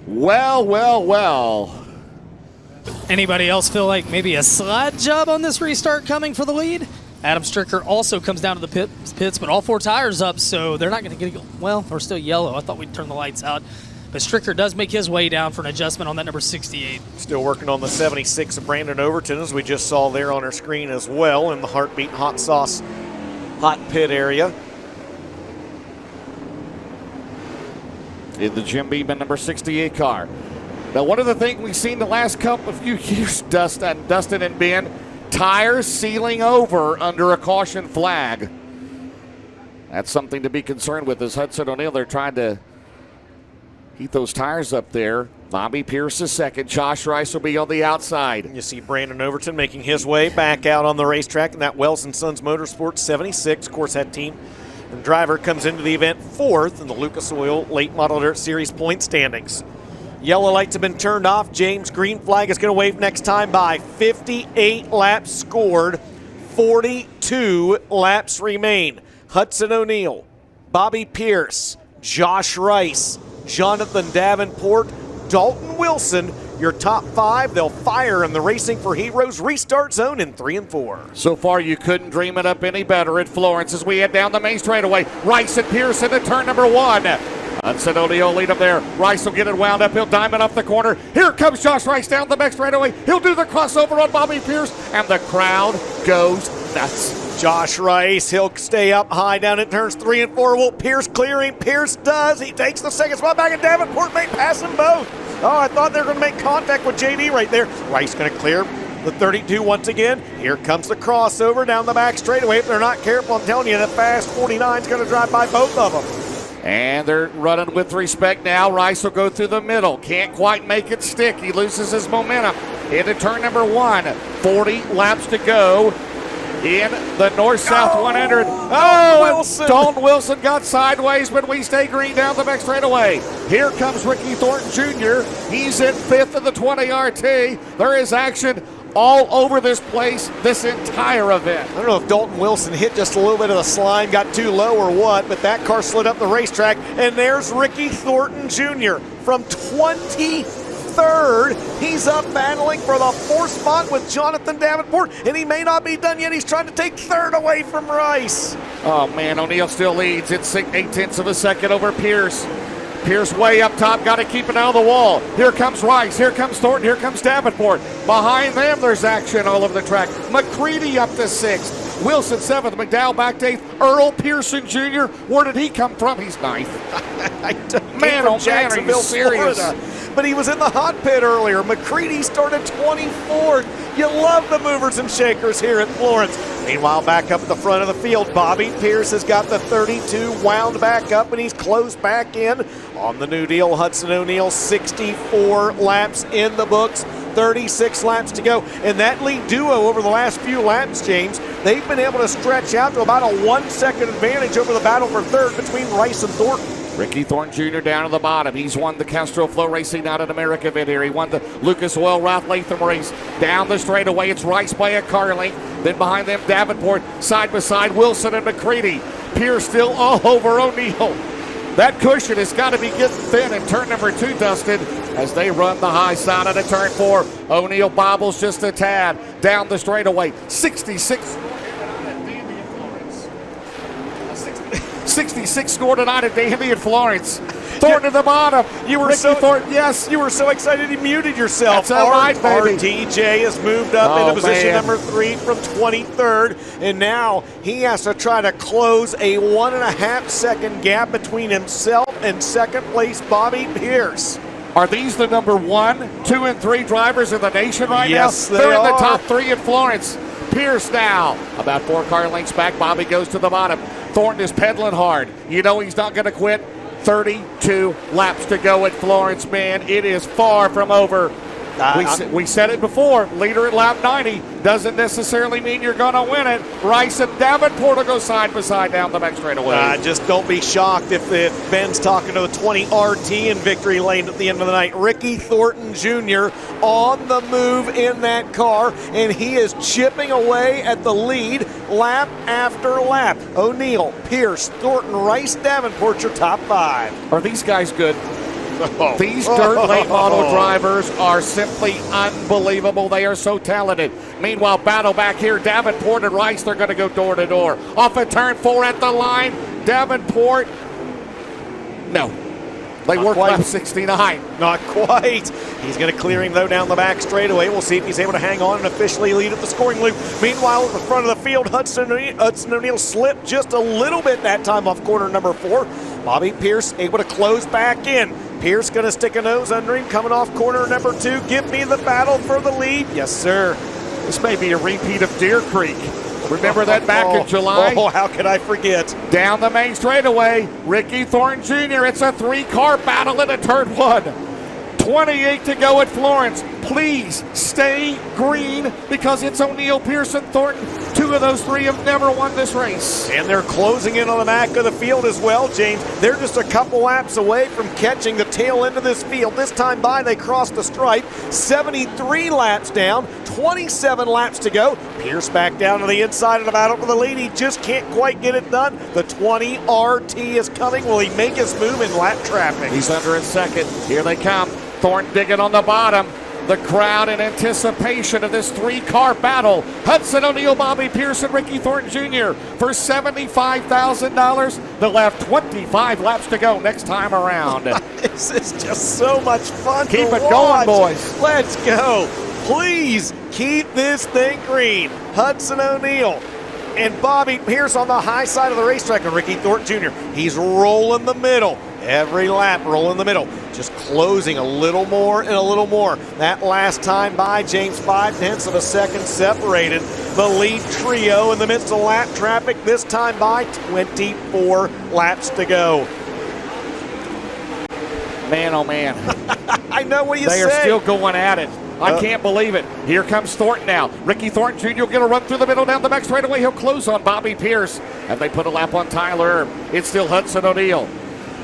Well. Anybody else feel like maybe a slide job on this restart coming for the lead? Adam Stricker also comes down to the pits, but all 4 tires up, so they're not going to get, well, they're still yellow. I thought we'd turn the lights out. But Stricker does make his way down for an adjustment on that number 68. Still working on the 76 of Brandon Overton, as we just saw there on our screen as well in the Heartbeat Hot Sauce Hot Pit area. in the Jim Beeman number 68 car. Now, one of the things we've seen the last couple of few years, Dustin and Ben, tires sealing over under a caution flag. That's something to be concerned with as Hudson O'Neal. They're trying to keep those tires up there. Bobby Pierce is second. Josh Rice will be on the outside. You see Brandon Overton making his way back out on the racetrack in that Wells & Sons Motorsports 76. Of course, that team and driver comes into the event fourth in the Lucas Oil Late Model Dirt Series point standings. Yellow lights have been turned off. James green flag is going to wave next time by. 58 laps scored. 42 laps remain. Hudson O'Neal, Bobby Pierce, Josh Rice, Jonathan Davenport, Dalton Wilson, your top five. They'll fire in the Racing for Heroes restart zone in 3 and 4. So far, you couldn't dream it up any better at Florence as we head down the main straightaway. Rice and Pierce into turn number 1. Hudson O'Neal lead up there. Rice will get it wound up. He'll diamond off the corner. Here comes Josh Rice down the back straightaway. He'll do the crossover on Bobby Pierce, and the crowd goes nuts. Josh Rice, he'll stay up high down in turns 3 and 4. Will Pierce clearing? Pierce does. He takes the second spot back, and Davenport may pass them both. Oh, I thought they were going to make contact with JD right there. Rice going to clear the 32 once again. Here comes the crossover down the back straightaway. If they're not careful, I'm telling you, that fast 49 is going to drive by both of them. And they're running with respect now. Rice will go through the middle. Can't quite make it stick. He loses his momentum. Into turn number 1. 40 laps to go in the north-south 100. Wilson. Dalton Wilson got sideways, but we stay green down the back straightaway. Here comes Ricky Thornton Jr. He's in 5th of the 20 RT. There is action all over this place, this entire event. I don't know if Dalton Wilson hit just a little bit of the slime, got too low or what, but that car slid up the racetrack, and there's Ricky Thornton Jr. from 23rd. He's up battling for the 4th spot with Jonathan Davenport, and he may not be done yet. He's trying to take 3rd away from Rice. Oh, man, O'Neal still leads. It's 8/10 of a second over Pierce. Pierce way up top, got to keep it out of the wall. Here comes Rice, here comes Thornton, here comes Davenport. Behind them, there's action all over the track. McCready up to 6th. Wilson 7th, McDowell back to 8th. Earl Pearson Jr., where did he come from? He's 9th. Man, oh man, are you serious? Florida. But he was in the hot pit earlier. McCready started 24th. You love the movers and shakers here at Florence. Meanwhile, back up the front of the field, Bobby Pierce has got the 32 wound back up, and he's closed back in on the new deal. Hudson O'Neal, 64 laps in the books, 36 laps to go. And that lead duo over the last few laps, James, they've been able to stretch out to about a 1-second advantage over the battle for 3rd between Rice and Thornton. Ricky Thornton Jr. down at the bottom. He's won the Castro Flow Racing out in America event here. He won the Lucas Oil Ralph Latham race. Down the straightaway, it's Rice by a car length. Then behind them, Davenport, side by side, Wilson and McCready. Pierce still all over O'Neal. That cushion has got to be getting thin in turn number 2, Dustin, as they run the high side out of turn 4. O'Neal bobbles just a tad down the straightaway. 66 score tonight at Danby at Florence. Thornton at the bottom. You were Thornton, yes, you were so excited you muted yourself. That's all right, baby. RTJ has moved up into position number 3 from 23rd, and now he has to try to close a 1.5-second gap between himself and second place Bobby Pierce. Are these the number 1, 2, and 3 drivers in the nation right now? Yes, they're in the are. top 3 at Florence. Pierce now about 4 car lengths back. Bobby goes to the bottom. Thornton is pedaling hard. You know he's not going to quit. 32 laps to go at Florence, man. It is far from over. We said it before. Leader at lap 90 doesn't necessarily mean you're going to win it. Rice and Davenport will go side by side down the back straightaway. Just don't be shocked if Ben's talking to the 20 RT in victory lane at the end of the night. Ricky Thornton Jr. on the move in that car, and he is chipping away at the lead lap after lap. O'Neal, Pierce, Thornton, Rice, Davenport, your top 5. Are these guys good? These dirt late model drivers are simply unbelievable. They are so talented. Meanwhile, battle back here. Davenport and Rice, they're going to go door to door. Off of turn 4 at the line. Davenport, no. They work lap 69. Not quite. He's going to clear him, though, down the back straightaway. We'll see if he's able to hang on and officially lead at the scoring loop. Meanwhile, at the front of the field, Hudson O'Neal slipped just a little bit that time off corner number 4. Bobby Pierce able to close back in. Pierce going to stick a nose under him, coming off corner number 2. Give me the battle for the lead. Yes, sir. This may be a repeat of Deer Creek. Remember that back in July? Oh, how could I forget? Down the main straightaway, Ricky Thornton Jr. It's a 3-car battle into turn 1. 28 to go at Florence. Please stay green because it's O'Neill, Pearson, Thornton. 2 of those 3 have never won this race. And they're closing in on the back of the field as well, James. They're just a couple laps away from catching the tail end of this field. This time by, they crossed the stripe. 73 laps down, 27 laps to go. Pierce back down to the inside of the battle for the lead. He just can't quite get it done. The 20 RT is coming. Will he make his move in lap traffic? He's under in second. Here they come. Thornton digging on the bottom. The crowd in anticipation of this 3-car battle. Hudson O'Neill, Bobby Pearson, Ricky Thornton Jr. for $75,000. They'll have 25 laps to go next time around. This is just so much fun. Keep to it watch. going, boys. Let's go. Please keep this thing green. Hudson O'Neill and Bobby Pierce on the high side of the racetrack, and Ricky Thornton Jr. He's rolling the middle. Every lap rolling the middle. Just closing a little more and a little more. That last time by, James, 0.5 of a second separated the lead trio in the midst of lap traffic. This time by, 24 laps to go. Man, oh man. I know what you say. They are still going at it. I can't believe it. Here comes Thornton now. Ricky Thornton Jr. will get a run through the middle down the back straightaway. He'll close on Bobby Pierce. And they put a lap on Tyler Erb. It's still Hudson O'Neill.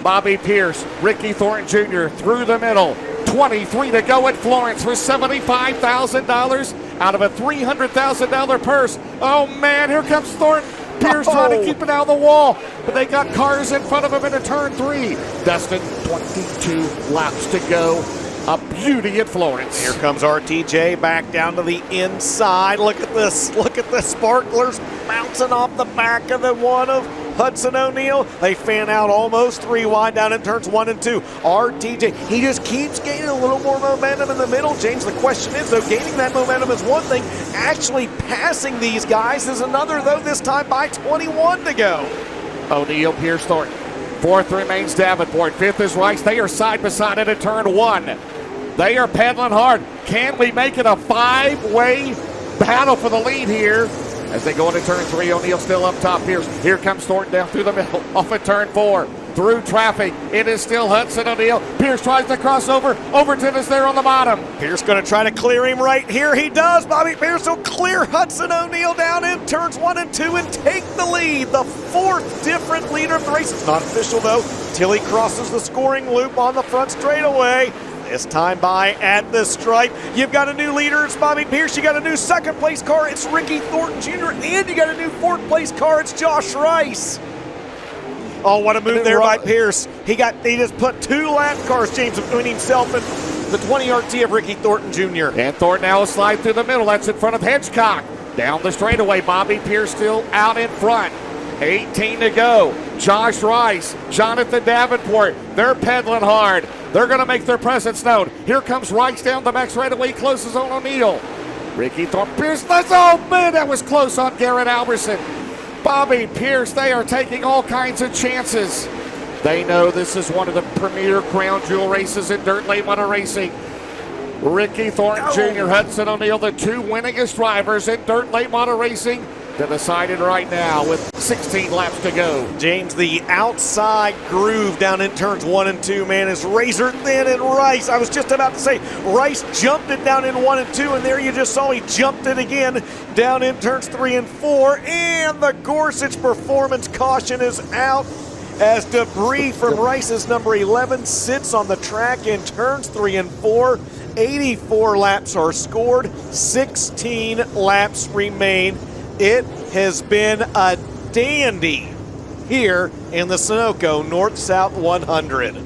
Bobby Pierce, Ricky Thornton Jr. through the middle. 23 to go at Florence for $75,000 out of a $300,000 purse. Oh man, here comes Thornton. Pierce trying to keep it out of the wall, but they got cars in front of him into turn 3. Dustin, 22 laps to go. A beauty at Florence. Here comes RTJ back down to the inside. Look at this. Look at the sparklers bouncing off the back of the one of Hudson O'Neill. They fan out almost 3 wide down in turns 1 and 2. RTJ, he just keeps gaining a little more momentum in the middle. James, the question is, though, gaining that momentum is one thing. Actually passing these guys is another, though, this time by 21 to go. O'Neill, Pierce, Thornton. 4th remains Davenport. 5th is Rice. They are side by side at turn 1. They are pedaling hard. Can we make it a 5-way battle for the lead here? As they go into turn 3, O'Neill still up top. Here comes Thornton down through the middle, off at turn 4. Through traffic, it is still Hudson O'Neill. Pierce tries to cross over. Overton is there on the bottom. Pierce going to try to clear him right here. He does. Bobby Pierce will clear Hudson O'Neill down in turns 1 and 2 and take the lead. The 4th different leader of the race. It's not official, though, till he crosses the scoring loop on the front straightaway. This time by at the stripe. You've got a new leader, it's Bobby Pierce. You got a new 2nd place car, it's Ricky Thornton Jr. And you got a new 4th place car, it's Josh Rice. Oh, what a move there by Pierce. He just put 2 lap cars, James, between himself and the 20 RT of Ricky Thornton Jr. And Thornton now will slide through the middle. That's in front of Hedgecock. Down the straightaway, Bobby Pierce still out in front. 18 to go. Josh Rice, Jonathan Davenport, they're pedaling hard. They're going to make their presence known. Here comes Rice down the back straightaway. He closes on O'Neill. Ricky Thornton Pierce. Oh, man, that was close on Garrett Alberson. Bobby Pierce, they are taking all kinds of chances. They know this is one of the premier crown jewel races in dirt late model racing. Ricky Thornton Jr., Hudson O'Neill, the 2 winningest drivers in dirt late model racing. They're decided right now with 16 laps to go. James, the outside groove down in turns 1 and 2, man, is razor thin, and Rice, I was just about to say, Rice jumped it down in 1 and 2, and there you just saw he jumped it again down in turns 3 and 4, and the Gorsuch performance caution is out as debris from Rice's number 11 sits on the track in turns 3 and 4. 84 laps are scored, 16 laps remain. It has been a dandy here in the Sunoco North-South 100.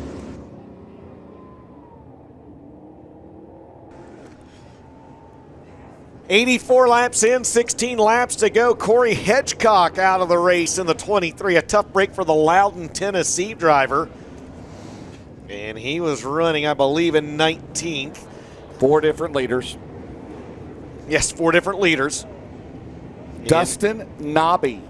"84 laps in, 16 laps to go. Corey Hedgecock out of the race in the 23. A tough break for the Loudon, Tennessee driver. And he was running, I believe, in 19th. 4 different leaders. Yes, 4 different leaders. Dustin Nobby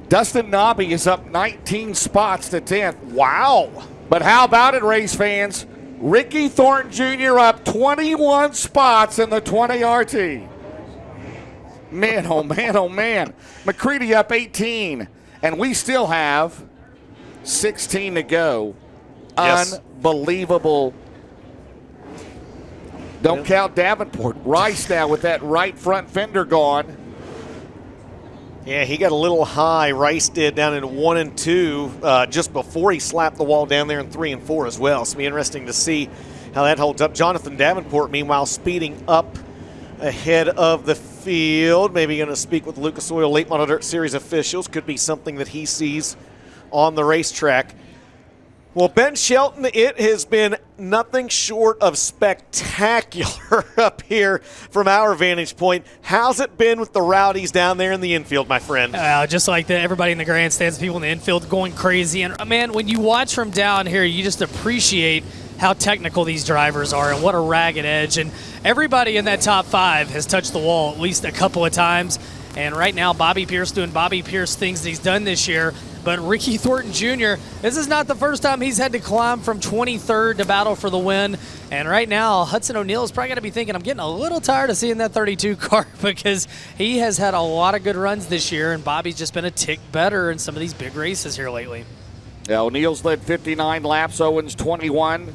Dustin Nobby is up 19 spots to 10th. Wow. But how about it, race fans? Ricky Thornton Jr. up 21 spots in the 20 RT. Man, oh man, oh man. McCready up 18. And we still have 16 to go. Yes. Unbelievable. Don't count Davenport. Rice now with that right front fender gone. Yeah, he got a little high. Rice did down in 1 and 2 just before he slapped the wall down there in 3 and 4 as well. So it'll be interesting to see how that holds up. Jonathan Davenport, meanwhile, speeding up ahead of the field. Maybe going to speak with Lucas Oil Late Model Dirt Series officials. Could be something that he sees on the racetrack. Well, Ben Shelton, it has been nothing short of spectacular up here from our vantage point. How's it been with the rowdies down there in the infield, my friend? Just like everybody in the grandstands, people in the infield going crazy. And, man, when you watch from down here, you just appreciate how technical these drivers are and what a ragged edge. And everybody in that top 5 has touched the wall at least a couple of times. And right now, Bobby Pierce doing Bobby Pierce things that he's done this year. But Ricky Thornton Jr., this is not the first time he's had to climb from 23rd to battle for the win. And right now, Hudson O'Neal is probably going to be thinking, I'm getting a little tired of seeing that 32 car because he has had a lot of good runs this year, and Bobby's just been a tick better in some of these big races here lately. Yeah, O'Neal's led 59 laps, Owens 21.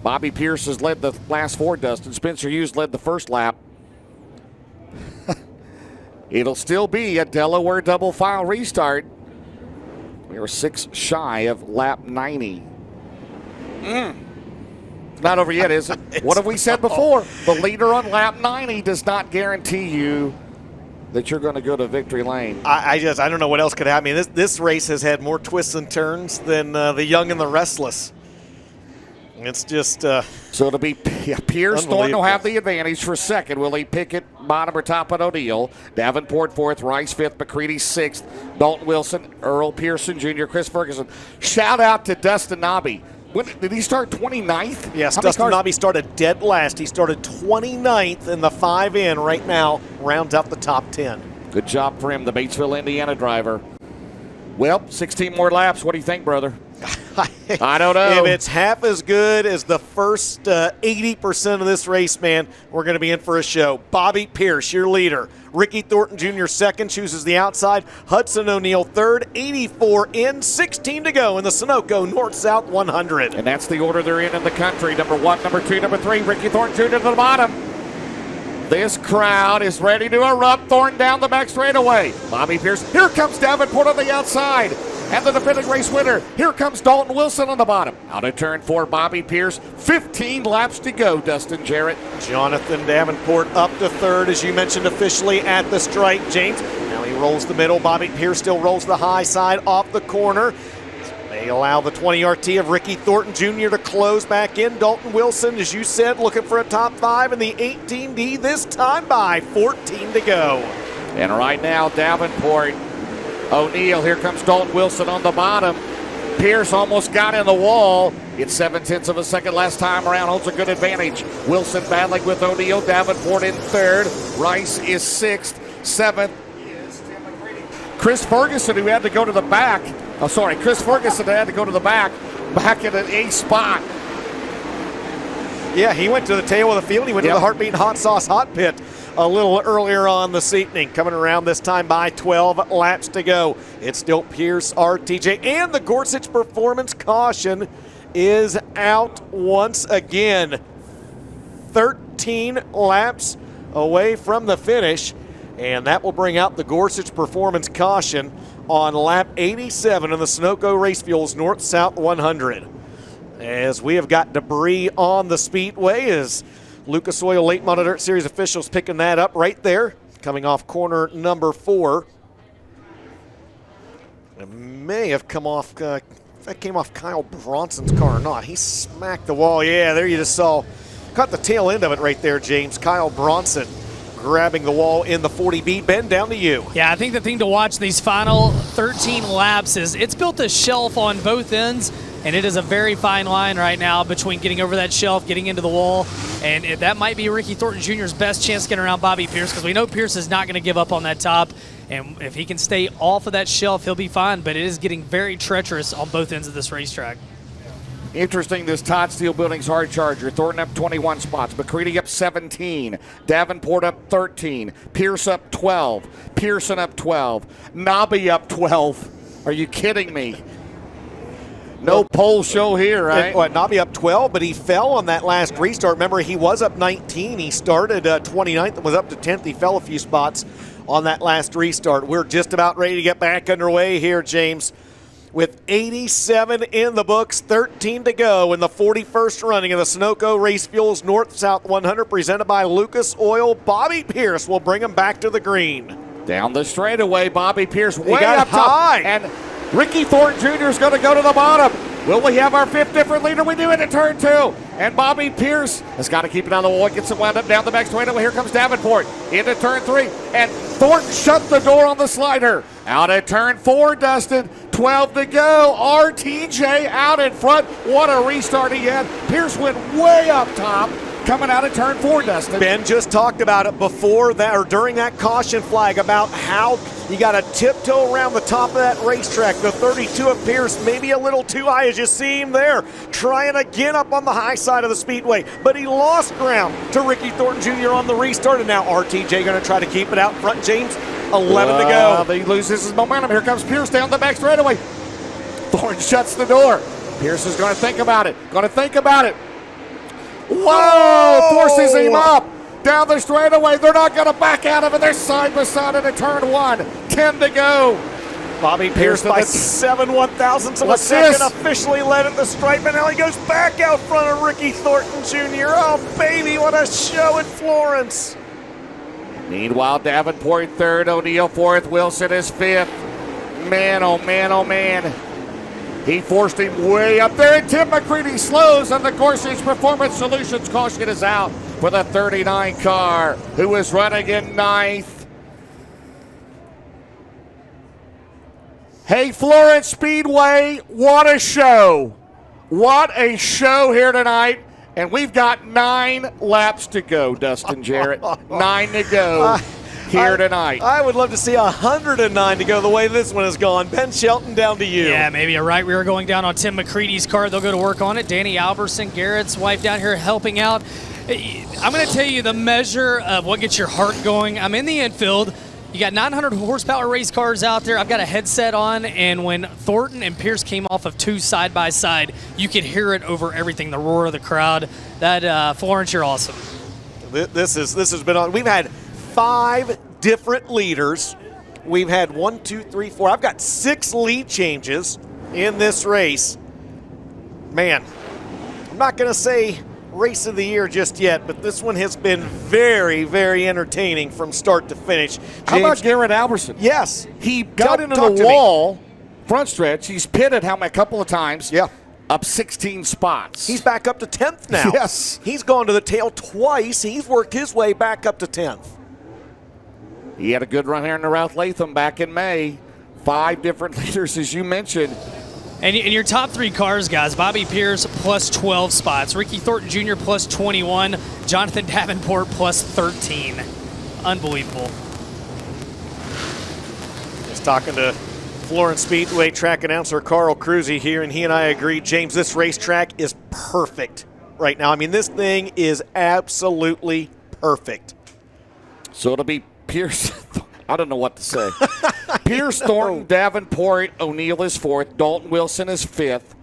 Bobby Pierce has led the last 4, Dustin. Spencer Hughes led the first lap. It'll still be a Delaware double file restart. We are 6 shy of lap 90. Not over yet, is it? What have we said before? The leader on lap 90 does not guarantee you that you're going to go to victory lane. I don't know what else could happen. I mean, this race has had more twists and turns than the young and the restless. It's just so it'll be Pierce Thornton will have the advantage for second. Will he pick it bottom or top at O'Neal? Davenport 4th, Rice 5th, McCready 6th, Dalton Wilson, Earl Pearson Jr., Chris Ferguson. Shout out to Dustin Nobby. When, did he start 29th? Yes, Dustin Nobby started dead last. He started 29th in the 5 in right now, rounds out the top 10. Good job for him, the Batesville, Indiana driver. Well, 16 more laps. What do you think, brother? I don't know. If it's half as good as the first 80% of this race, man, we're going to be in for a show. Bobby Pierce, your leader. Ricky Thornton Jr. second, chooses the outside. Hudson O'Neal third, 84 in, 16 to go in the Sunoco North-South 100. And that's the order they're in the country. Number 1, number 2, number 3, Ricky Thornton Jr. to the bottom. This crowd is ready to erupt. Thornton down the back straightaway. Bobby Pierce. Here comes Davenport on the outside. And the defending race winner. Here comes Dalton Wilson on the bottom. Out of turn 4, Bobby Pierce. 15 laps to go, Dustin Jarrett. Jonathan Davenport up to third, as you mentioned officially at the stripe, James. Now he rolls the middle. Bobby Pierce still rolls the high side off the corner. They allow the 20 RT of Ricky Thornton Jr. to close back in. Dalton Wilson, as you said, looking for a top 5 in the 18D, this time by 14 to go. And right now, Davenport, O'Neal, here comes Dalton Wilson on the bottom. Pierce almost got in the wall. It's 0.7 of a second last time around, holds a good advantage. Wilson battling with O'Neal, Davenport in third. Rice is 6th, 7th. Chris Ferguson, who had to go to the back. Chris Ferguson had to go to the back in an A spot. Yeah, he went to the tail of the field. He went to the Heartbeat Hot Sauce Hot Pit a little earlier on this evening. Coming around this time by 12 laps to go. It's still Pierce, RTJ, and the Gorsuch Performance caution is out once again. 13 laps away from the finish, and that will bring out the Gorsuch Performance caution on lap 87 of the Sunoco Race Fuels North-South 100. As we have got debris on the speedway, as Lucas Oil Late Model Dirt Series officials picking that up right there, coming off corner number 4. It may have come off, if that came off Kyle Bronson's car or not. He smacked the wall. Yeah, there you just saw, caught the tail end of it right there, James. Kyle Bronson grabbing the wall in the 40B. Ben, down to you. Yeah, I think the thing to watch these final 13 laps is it's built a shelf on both ends, and it is a very fine line right now between getting over that shelf, getting into the wall, and that might be Ricky Thornton Jr.'s best chance getting around Bobby Pierce, because we know Pierce is not going to give up on that top. And if he can stay off of that shelf, he'll be fine. But it is getting very treacherous on both ends of this racetrack. Interesting, this Todd Steel Building's hard charger. Thornton up 21 spots. McCready up 17. Davenport up 13. Pierce up 12. Pearson up 12. Nobby up 12. Are you kidding me? No pole show here, right? Nobby up 12, but he fell on that last restart. Remember, he was up 19. He started 29th and was up to 10th. He fell a few spots on that last restart. We're just about ready to get back underway here, James. With 87 in the books, 13 to go in the 41st running of the Sunoco Race Fuels North-South 100 presented by Lucas Oil. Bobby Pierce will bring him back to the green. Down the straightaway, Bobby Pierce way got up high. top. And Ricky Thornton Jr. is going to go to the bottom. Will we have our fifth different leader? We do into turn 2. And Bobby Pierce has got to keep it on the wall. Gets it wound up down the back straightaway. Here comes Davenport into turn 3. And Thornton shut the door on the slider. Out at turn 4, Dustin. 12 to go. RTJ out in front. What a restart he had. Pierce went way up top. Coming out of turn 4, Dustin. Ben just talked about it before that, or during that caution flag, about how you got to tiptoe around the top of that racetrack. The 32 of Pierce, maybe a little too high, as you see him there, trying again up on the high side of the speedway. But he lost ground to Ricky Thornton Jr. on the restart, and now RTJ going to try to keep it out front. James, 11 to go. He loses his momentum. Here comes Pierce down the back straightaway. Thornton shuts the door. Pierce is going to think about it. Whoa! Forces him up down the straightaway. They're not going to back out of it. They're side by side into turn 1. 10 to go. Bobby Pierce by 7 1,000ths of a second officially led at the stripe, and now he goes back out front of Ricky Thornton Jr. Oh, baby, what a show at Florence. Meanwhile, Davenport 3rd, O'Neill 4th, Wilson is 5th. Man, oh man, oh man. He forced him way up there, and Tim McCready slows, and the Gorsuch Performance Solutions caution is out for the 39 car, who is running in 9th. Hey, Florence Speedway, what a show. What a show here tonight. And we've got 9 laps to go, Dustin Jarrett. 9 to go here tonight. I would love to see 109 to go the way this one has gone. Ben Shelton, down to you. Yeah, maybe a right rear going down on Tim McCready's car. They'll go to work on it. Danny Alberson, Garrett's wife down here helping out. I'm going to tell you the measure of what gets your heart going. I'm in the infield. You got 900 horsepower race cars out there. I've got a headset on, and when Thornton and Pierce came off of 2 side by side, you could hear it over everything, the roar of the crowd. That Florence, you're awesome. This has been on. We've had 5 different leaders. We've had 1, 2, 3, 4. I've got 6 lead changes in this race. Man, I'm not going to say race of the year just yet, but this one has been very, very entertaining from start to finish. James, how about Garrett Alberson? Yes. He got into the wall, front stretch. He's pitted a couple of times. Yeah. Up 16 spots. He's back up to 10th now. Yes. He's gone to the tail twice. He's worked his way back up to 10th. He had a good run here in the Ralph Latham back in May. 5 different leaders, as you mentioned. And in your top 3 cars, guys, Bobby Pierce plus 12 spots, Ricky Thornton Jr. plus 21, Jonathan Davenport plus 13. Unbelievable. Just talking to Florence Speedway track announcer Carl Cruzy here, and he and I agree, James, this racetrack is perfect right now. I mean, this thing is absolutely perfect. So it'll be Pierce. I don't know what to say. Pierce, Thornton, Davenport, O'Neill is 4th. Dalton Wilson is 5th.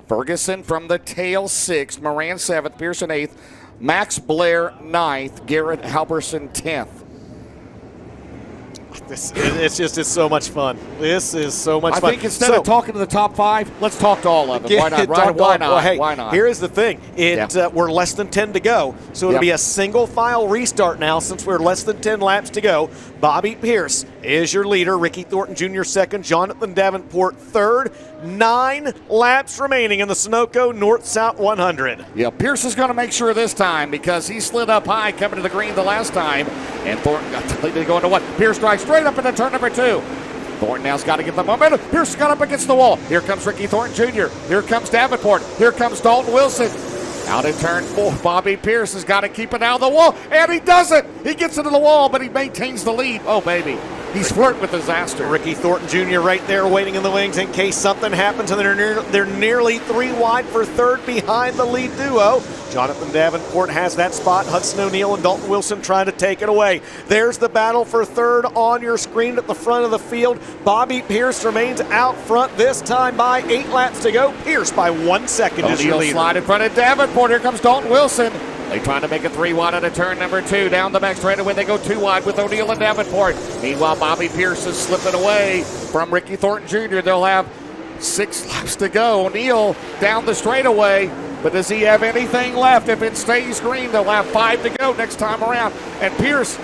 Ferguson from the tail 6th. Moran 7th. Pearson 8th. Max Blair 9th. Garrett Halverson 10th. It's so much fun. This is so much fun. I think instead of talking to the top 5, let's talk to all of them. Why not? Why not? Well, hey, why not? Here is the thing. We're less than 10 to go, so it'll be a single file restart now since we're less than 10 laps to go. Bobby Pierce is your leader. Ricky Thornton Jr. 2nd. Jonathan Davenport 3rd. 9 laps remaining in the Sunoco North-South 100. Yeah, Pierce is going to make sure this time because he slid up high coming to the green the last time, and Thornton got to go into what? Pierce drives straight up into turn number 2. Thornton now's got to get the momentum. Pierce got up against the wall. Here comes Ricky Thornton Jr. Here comes Davenport. Here comes Dalton Wilson. Out in turn 4, Bobby Pierce has got to keep it out of the wall, and he doesn't. He gets into the wall, but he maintains the lead. Oh, baby. He's flirting with disaster. Ricky Thornton Jr. right there waiting in the wings in case something happens, and they're nearly 3 wide for third behind the lead duo. Jonathan Davenport has that spot. Hudson O'Neal and Dalton Wilson trying to take it away. There's the battle for third on your screen at the front of the field. Bobby Pierce remains out front, this time by 8 laps to go. Pierce by 1 second is your O'Neal leader. slide in front of Davenport. Here comes Dalton Wilson. They trying to make it 3 wide on a turn number 2. Down the back straightaway, they go 2 wide with O'Neal and Davenport. Meanwhile, Bobby Pierce is slipping away from Ricky Thornton Jr. They'll have 6 laps to go. O'Neal down the straightaway, but does he have anything left? If it stays green, they'll have 5 to go next time around. And Pierce,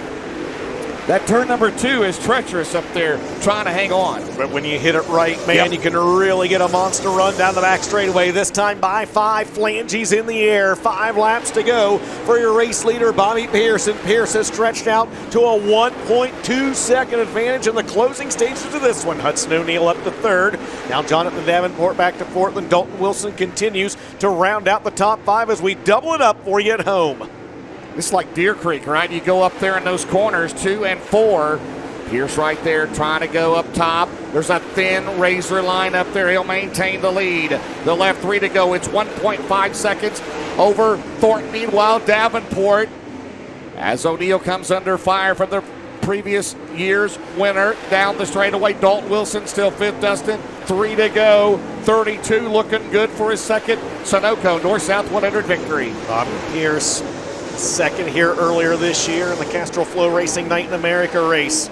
that turn number 2 is treacherous up there, trying to hang on. But when you hit it right, man, you can really get a monster run down the back straightaway. This time by 5, flanges in the air. 5 laps to go for your race leader, Bobby Pierce. And Pierce has stretched out to a 1.2 second advantage in the closing stages of this one. Hudson O'Neal up to third. Now Jonathan Davenport back to fourth, and Dalton Wilson continues to round out the top 5 as we double it up for you at home. It's like Deer Creek, right? You go up there in those corners, 2 and 4. Pierce right there trying to go up top. There's a thin razor line up there. He'll maintain the lead. The left 3 to go. It's 1.5 seconds over Thornton. Meanwhile, Davenport, as O'Neal comes under fire from the previous year's winner, down the straightaway. Dalton Wilson still 5th, Dustin. 3 to go. 32 looking good for his second Sunoco North-South 100 victory. Bobby Pierce, second here earlier this year in the Castrol Flow Racing Night in America race.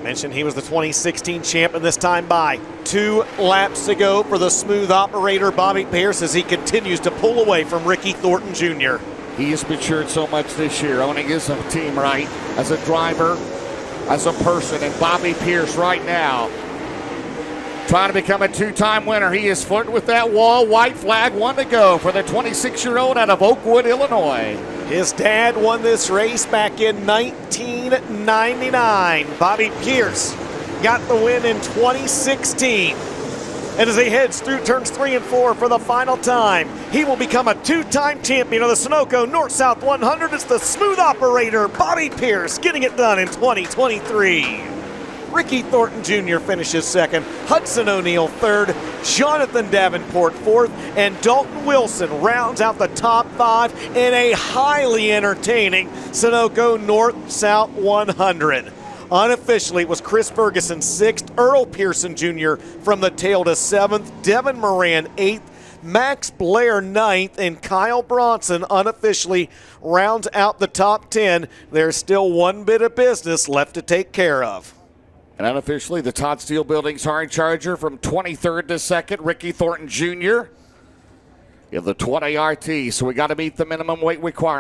Mentioned he was the 2016 champ, and this time by 2 laps to go for the smooth operator Bobby Pierce as he continues to pull away from Ricky Thornton Jr. He has matured so much this year, owning his own team, right? As a driver, as a person, and Bobby Pierce right now trying to become a 2-time winner. He is flirting with that wall. White flag, 1 to go for the 26-year-old out of Oakwood, Illinois. His dad won this race back in 1999. Bobby Pierce got the win in 2016. And as he heads through turns 3 and 4 for the final time, he will become a 2-time champion of the Sunoco North-South 100. It's the smooth operator, Bobby Pierce, getting it done in 2023. Ricky Thornton Jr. finishes second, Hudson O'Neal third, Jonathan Davenport fourth, and Dalton Wilson rounds out the top 5 in a highly entertaining Sunoco North-South 100. Unofficially, it was Chris Ferguson 6th, Earl Pearson Jr. from the tail to 7th, Devin Moran 8th, Max Blair 9th, and Kyle Bronson unofficially rounds out the top 10. There's still one bit of business left to take care of. And unofficially, the Todd Steele Building's hard charger from 23rd to 2nd, Ricky Thornton Jr. in the 20 RT. So we got to meet the minimum weight requirement.